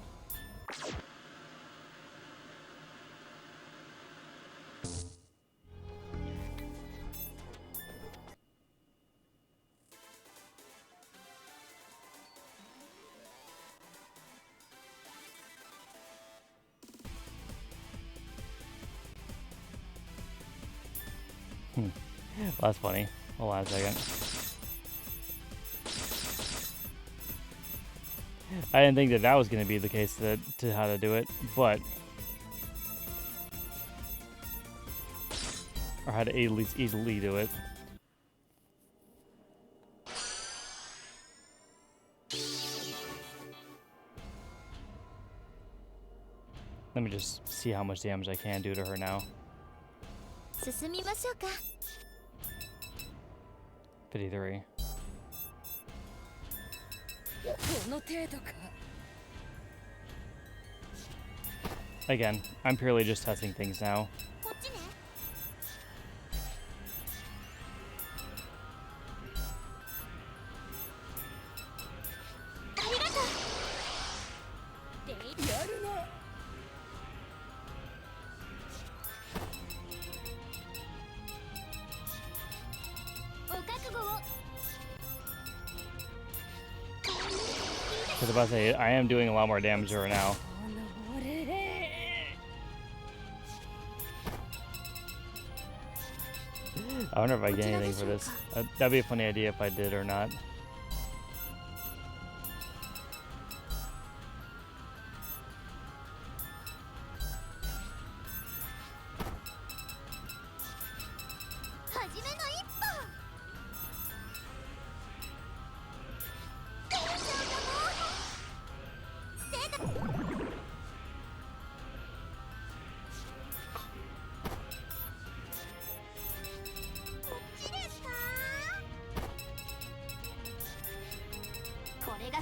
Well, that's funny. Hold on a second. I didn't think that that was going to be the case to how to do it, but... Or how to at least easily do it. Let me just see how much damage I can do to her now. 進みましょうか。 53. この程度か。 Again, I'm purely just testing things now. こっちね。ありがとう。で、やるな。お覚悟を。 Because about to say, I am doing a lot more damage to her now. この俺。 I wonder if I get anything for this. That'd be a funny idea if I did or not.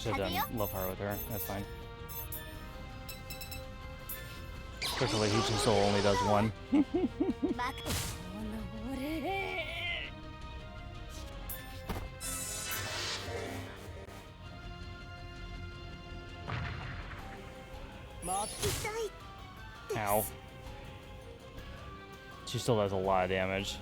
Should have done love heart with her. That's fine. Especially Heichin Soul only does one. この俺。 Ow. She still does a lot of damage.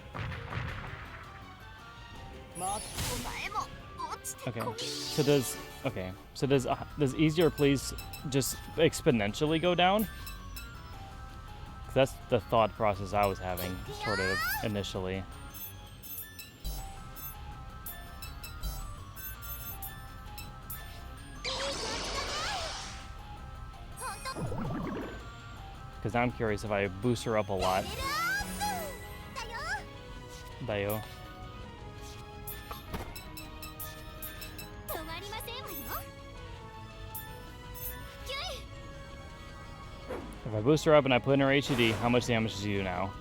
Okay. So does easier please just exponentially go down? 'Cause that's the thought process I was having sort of initially. Because now I'm curious if I boost her up a lot. Dayo. If I boost her up and I put in her HUD, how much damage does she do now?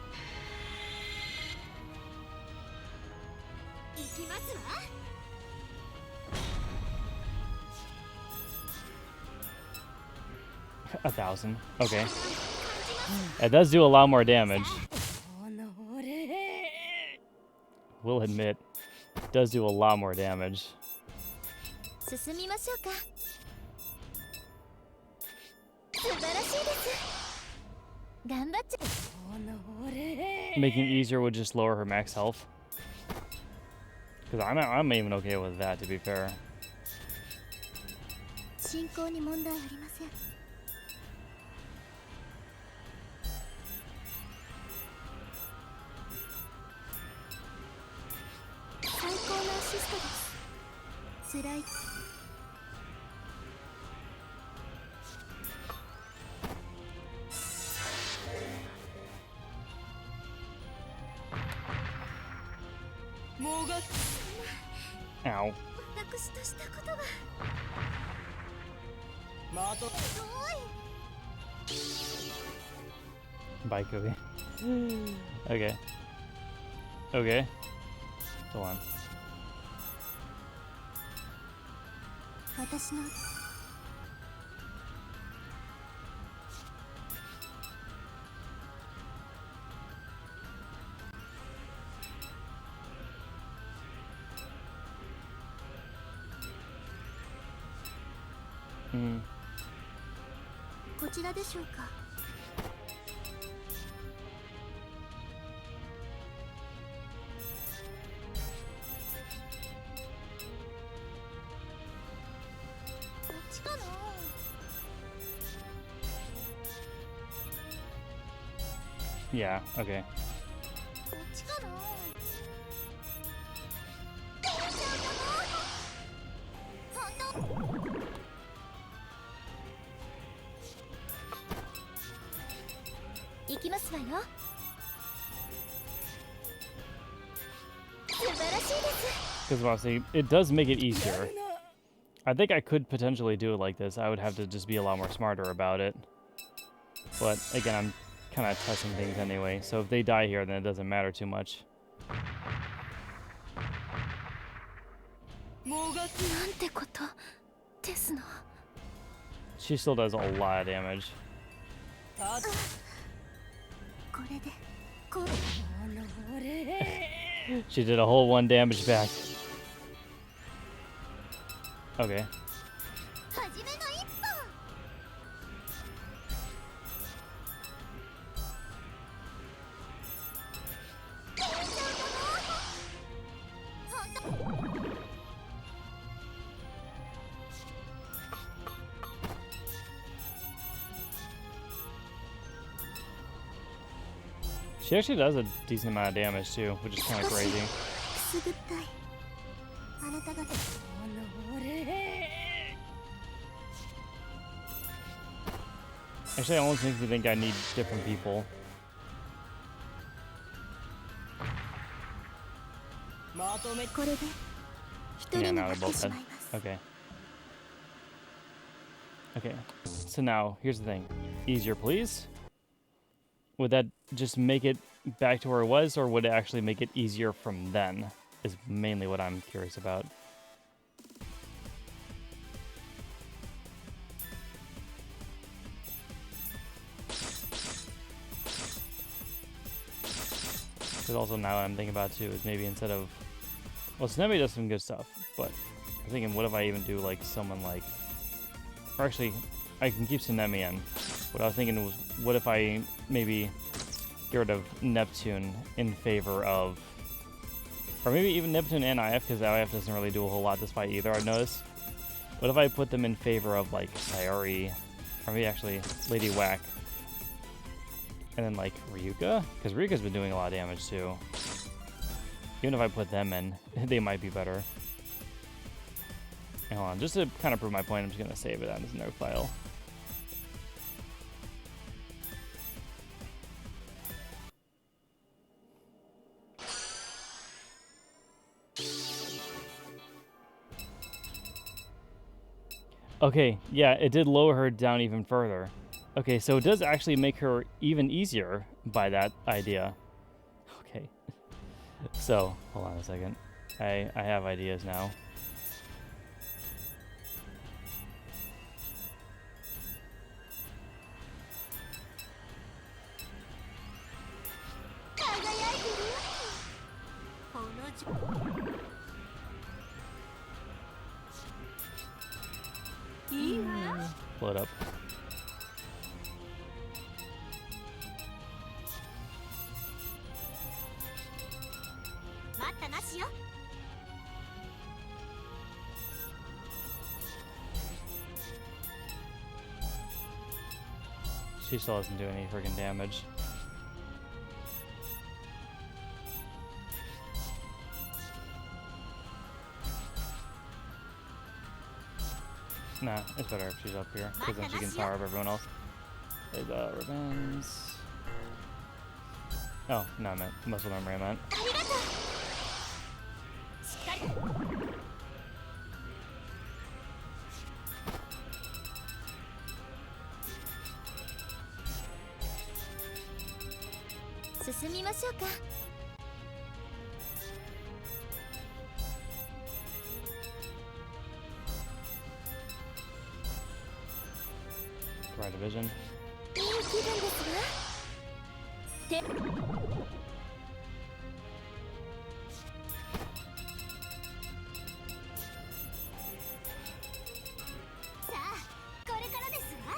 A 1,000. Okay. It does do a lot more damage. この俺。 We'll admit, it does do a lot more damage. 進みましょうか。素晴らしいです。頑張っちゃ。この俺。 Making it easier would just lower her max health. Because I'm even okay with that, to be fair. 進行に問題ありません。最高のアシストです。辛い。Ow. 私としたことがまと Bye, Kobe. Okay. Okay. Hold on. 私の Hmm. こちらでしょうか。こっちかな。 Yeah, okay. こっちかな。本当。行きますわよ。素晴らしいです。 Because honestly, it does make it easier. I think I could potentially do it like this. I would have to just be a lot more smarter about it. But again, I'm kind of testing things anyway. So if they die here, then it doesn't matter too much. なんてことですの。 She still does a lot of damage. これでこう。 She did a whole 1 damage back. Okay. 初めの一歩。 She actually does a decent amount of damage too, which is kind of crazy. くすぐったい。あなた方。 Actually, it almost makes me think I need different people. これで一 Yeah, 人に now な they're って both し dead. まいます。 Okay. Okay. So now, here's the thing. Easier, please? Would that just make it back to where it was, or would it actually make it easier from then? Is mainly what I'm curious about. Because also now what I'm thinking about too is maybe instead of... Well, Tsunemi does some good stuff, but I'm thinking what if I even do like someone like... Or actually, I can keep Tsunemi in. What I was thinking was, what if I maybe get rid of Neptune in favor of... Or maybe even Neptune and IF, because IF doesn't really do a whole lot this fight either, I've noticed. What if I put them in favor of like Sayori, or maybe actually Lady Whack, and then like Ryuka? Because Ryuka's been doing a lot of damage too. Even if I put them in, they might be better. Hold on, just to kind of prove my point, I'm just going to save it on this note file. Okay, yeah, it did lower her down even further. Okay, so it does actually make her even easier by that idea. Okay. So, hold on a second. I have ideas now. Blow it up. She still doesn't do any friggin' damage. Nah, it's better if she's up here, because then she can power up everyone else. There's ribbons. Oh, no, I meant muscle memory, I meant. 進みましょうか。 Right division. いい気分ですわ。てさあ、これからですわ。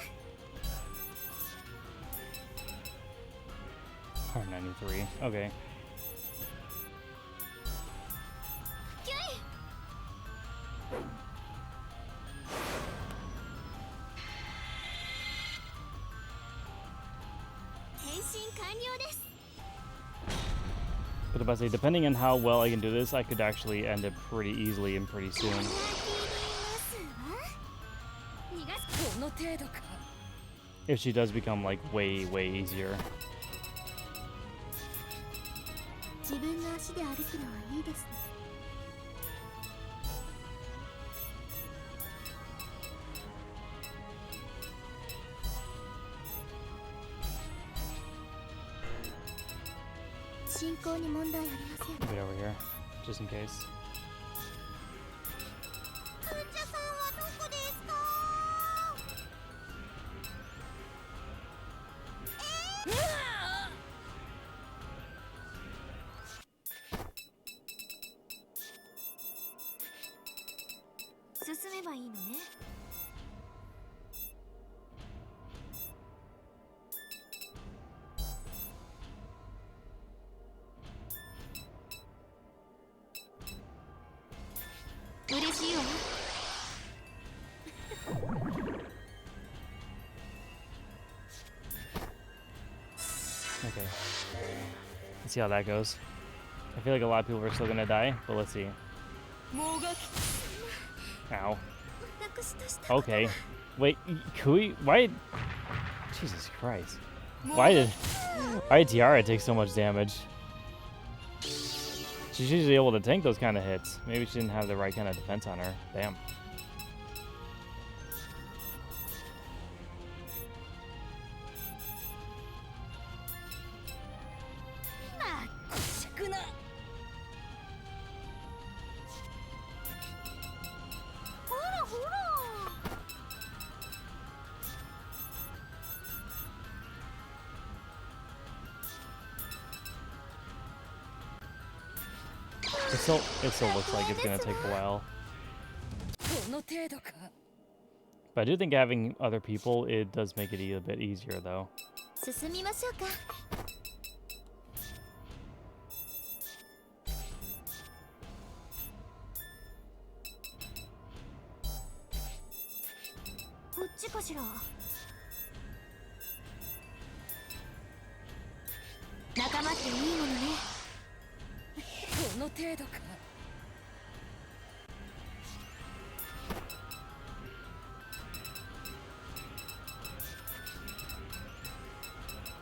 193. Okay. キュイ。変身完了です。 But about to say, depending on how well I can do this, I could actually end it pretty easily and pretty soon. 逃がす。この程度か。 If she does become like way easier. 自分の足で歩くのはいいですね。 進行に問題ありません。 Get over here, just in case. 患者さんはどこですか？進めばいいのね。 嬉しいわ。 Okay. Let's see how that goes. I feel like a lot of people are still gonna die, but let's see. もがき Ow. 私としたこと Okay. Wait, Kui? Why? Jesus Christ. Why did Tiara take so much damage? She's usually able to tank those kind of hits. Maybe she didn't have the right kind of defense on her. Damn. まあこしくな。 ほらほら。 It still looks like it's gonna take a while. この程度か。 But I do think having other people, it does make it a bit easier though. 進みましょうか。 こっちかしら。仲間っていいものね。 この程度か。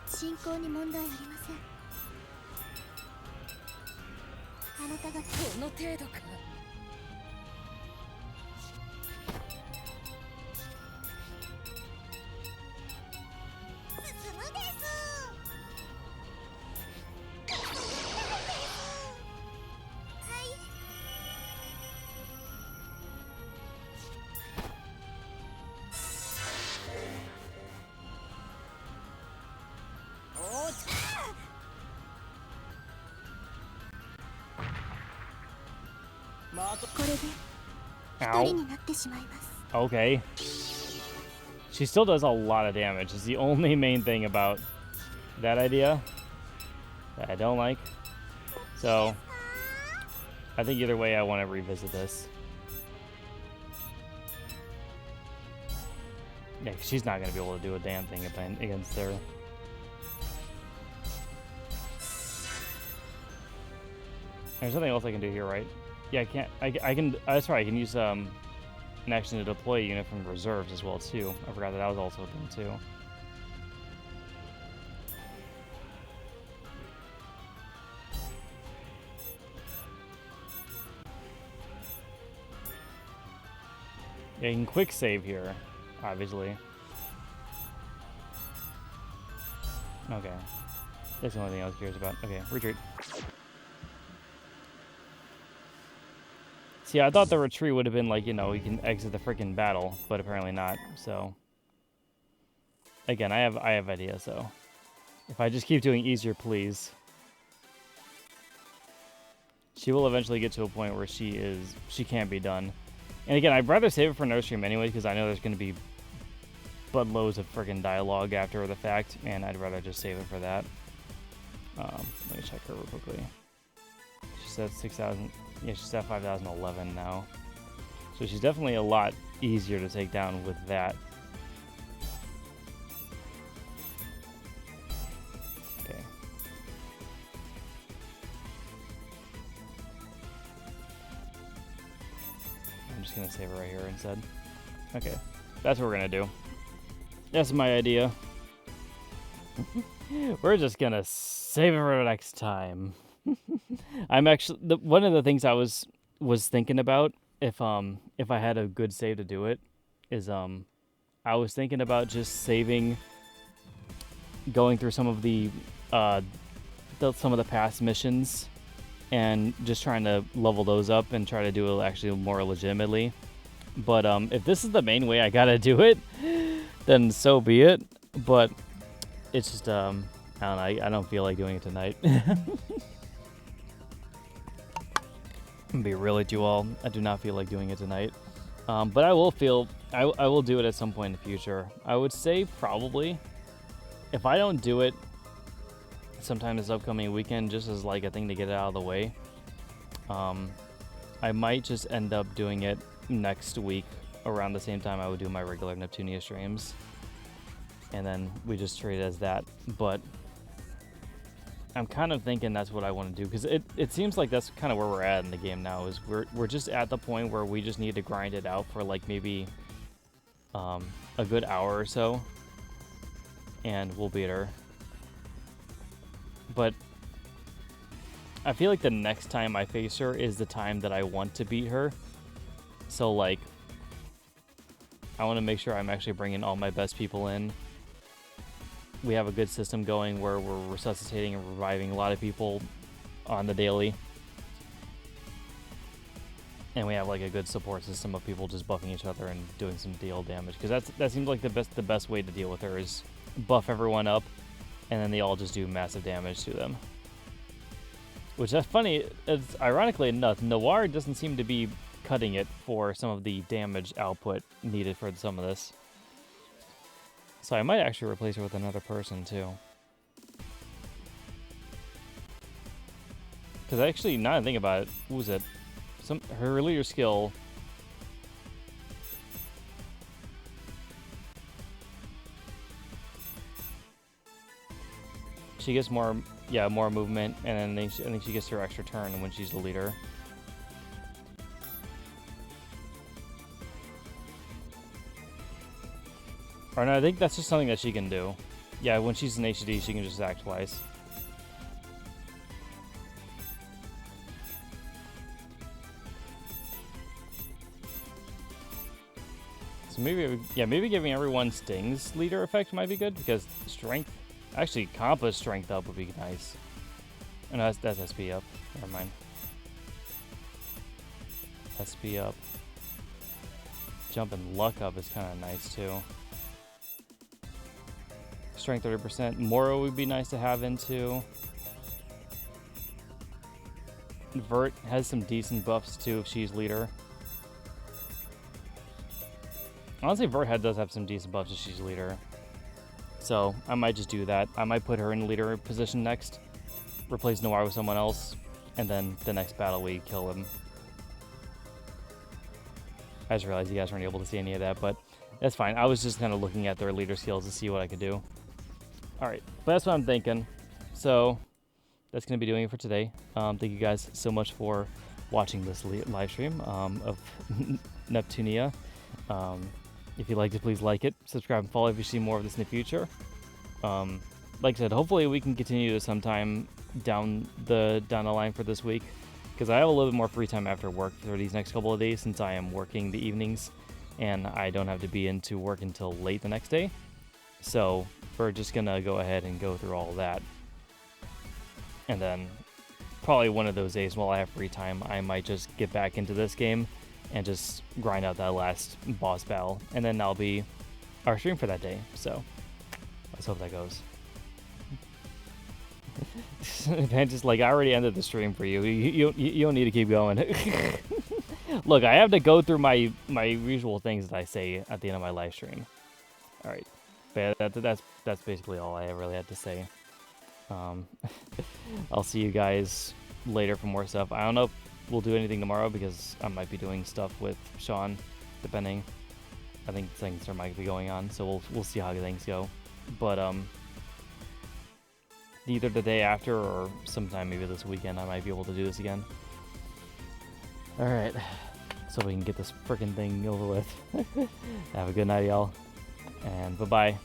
進行に問題ありません。あなたがこの程度か。 進むです。 これで一 Ow. 人になってしまいます。 Okay. She still does a lot of damage. It's the only main thing about that idea that I don't like. So, I think either way I want to revisit this. Yeah, 'cause she's not going to be able to do a damn thing against her. There's nothing else I can do here, right? Yeah, I can't. I can. That's right. I can use an action to deploy a unit from reserves as well too. I forgot that was also a thing too. Yeah, you can quick save here, obviously. Okay. That's the only thing I was curious about. Okay, retreat. See, I thought the retreat would have been like, you know, you can exit the freaking battle, but apparently not. So, again, I have ideas. So, if I just keep doing easier, please. She will eventually get to a point where she can't be done. And again, I'd rather save it for another stream anyway, because I know there's going to be buttloads of friggin' dialogue after the fact, and I'd rather just save it for that. Let me check her real quickly. She's at 6,000. Yeah, she's at 5,011 now. So she's definitely a lot easier to take down with that. Okay. I'm just going to save it right here instead. Okay. That's what we're going to do. That's my idea. We're just going to save it for next time. I'm actually one of the things I was thinking about if I had a good save to do it is I was thinking about just saving, going through some of the past missions and just trying to level those up and try to do it actually more legitimately. But if this is the main way I gotta do it, then so be it. But it's just I don't know, I don't feel like doing it tonight. Be real with you all, I do not feel like doing it tonight, but I will do it at some point in the future. I would say probably if I don't do it sometime this upcoming weekend, just as like a thing to get it out of the way, I might just end up doing it next week around the same time I would do my regular Neptunia streams, and then we just treat it as that. But I'm kind of thinking that's what I want to do, because it seems like that's kind of where we're at in the game now, is we're just at the point where we just need to grind it out for like maybe a good hour or so, and we'll beat her. But I feel like the next time I face her is the time that I want to beat her. So like, I want to make sure I'm actually bringing all my best people in. We have a good system going where we're resuscitating and reviving a lot of people on the daily. And we have like a good support system of people just buffing each other and doing some deal damage. Because that seems like the best way to deal with her is buff everyone up, and then they all just do massive damage to them. Which that's funny, it's ironically enough, Noire doesn't seem to be cutting it for some of the damage output needed for some of this. So I might actually replace her with another person too. Because actually, now that I think about it, what was it? Her leader skill. She gets more movement, and then I think she gets her extra turn when she's the leader. Or no, I think that's just something that she can do. Yeah, when she's in HD, she can just act twice. So maybe giving everyone Sting's leader effect might be good, because strength, actually Compass strength up would be nice. And no, that's SP up. Never mind. SP up. Jump and luck up is kind of nice too. Strength 30%. Moro would be nice to have into. Vert has some decent buffs too if she's leader. Honestly, Vert does have some decent buffs if she's leader. So I might just do that. I might put her in leader position next, replace Noire with someone else, and then the next battle we kill him. I just realized you guys weren't able to see any of that, but that's fine. I was just kind of looking at their leader skills to see what I could do. Alright, but that's what I'm thinking. So that's going to be doing it for today. Thank you guys so much for watching this live stream of Neptunia. If you liked it, please like it. Subscribe and follow if you see more of this in the future. Like I said, hopefully we can continue this sometime down the line for this week, because I have a little bit more free time after work for these next couple of days, since I am working the evenings and I don't have to be into work until late the next day. So we're just gonna go ahead and go through all of that. And then probably one of those days while I have free time, I might just get back into this game and just grind out that last boss battle. And then that'll be our stream for that day. So let's hope that goes. Man, just like, I already ended the stream for you. You don't need to keep going. Look, I have to go through my usual things that I say at the end of my live stream. All right, but yeah, that's basically all I really had to say. I'll see you guys later for more stuff. I don't know if we'll do anything tomorrow because I might be doing stuff with Sean, depending. I think things might be going on, so we'll see how things go. But either the day after or sometime maybe this weekend, I might be able to do this again. All right, so we can get this freaking thing over with. Have a good night, y'all, and bye-bye.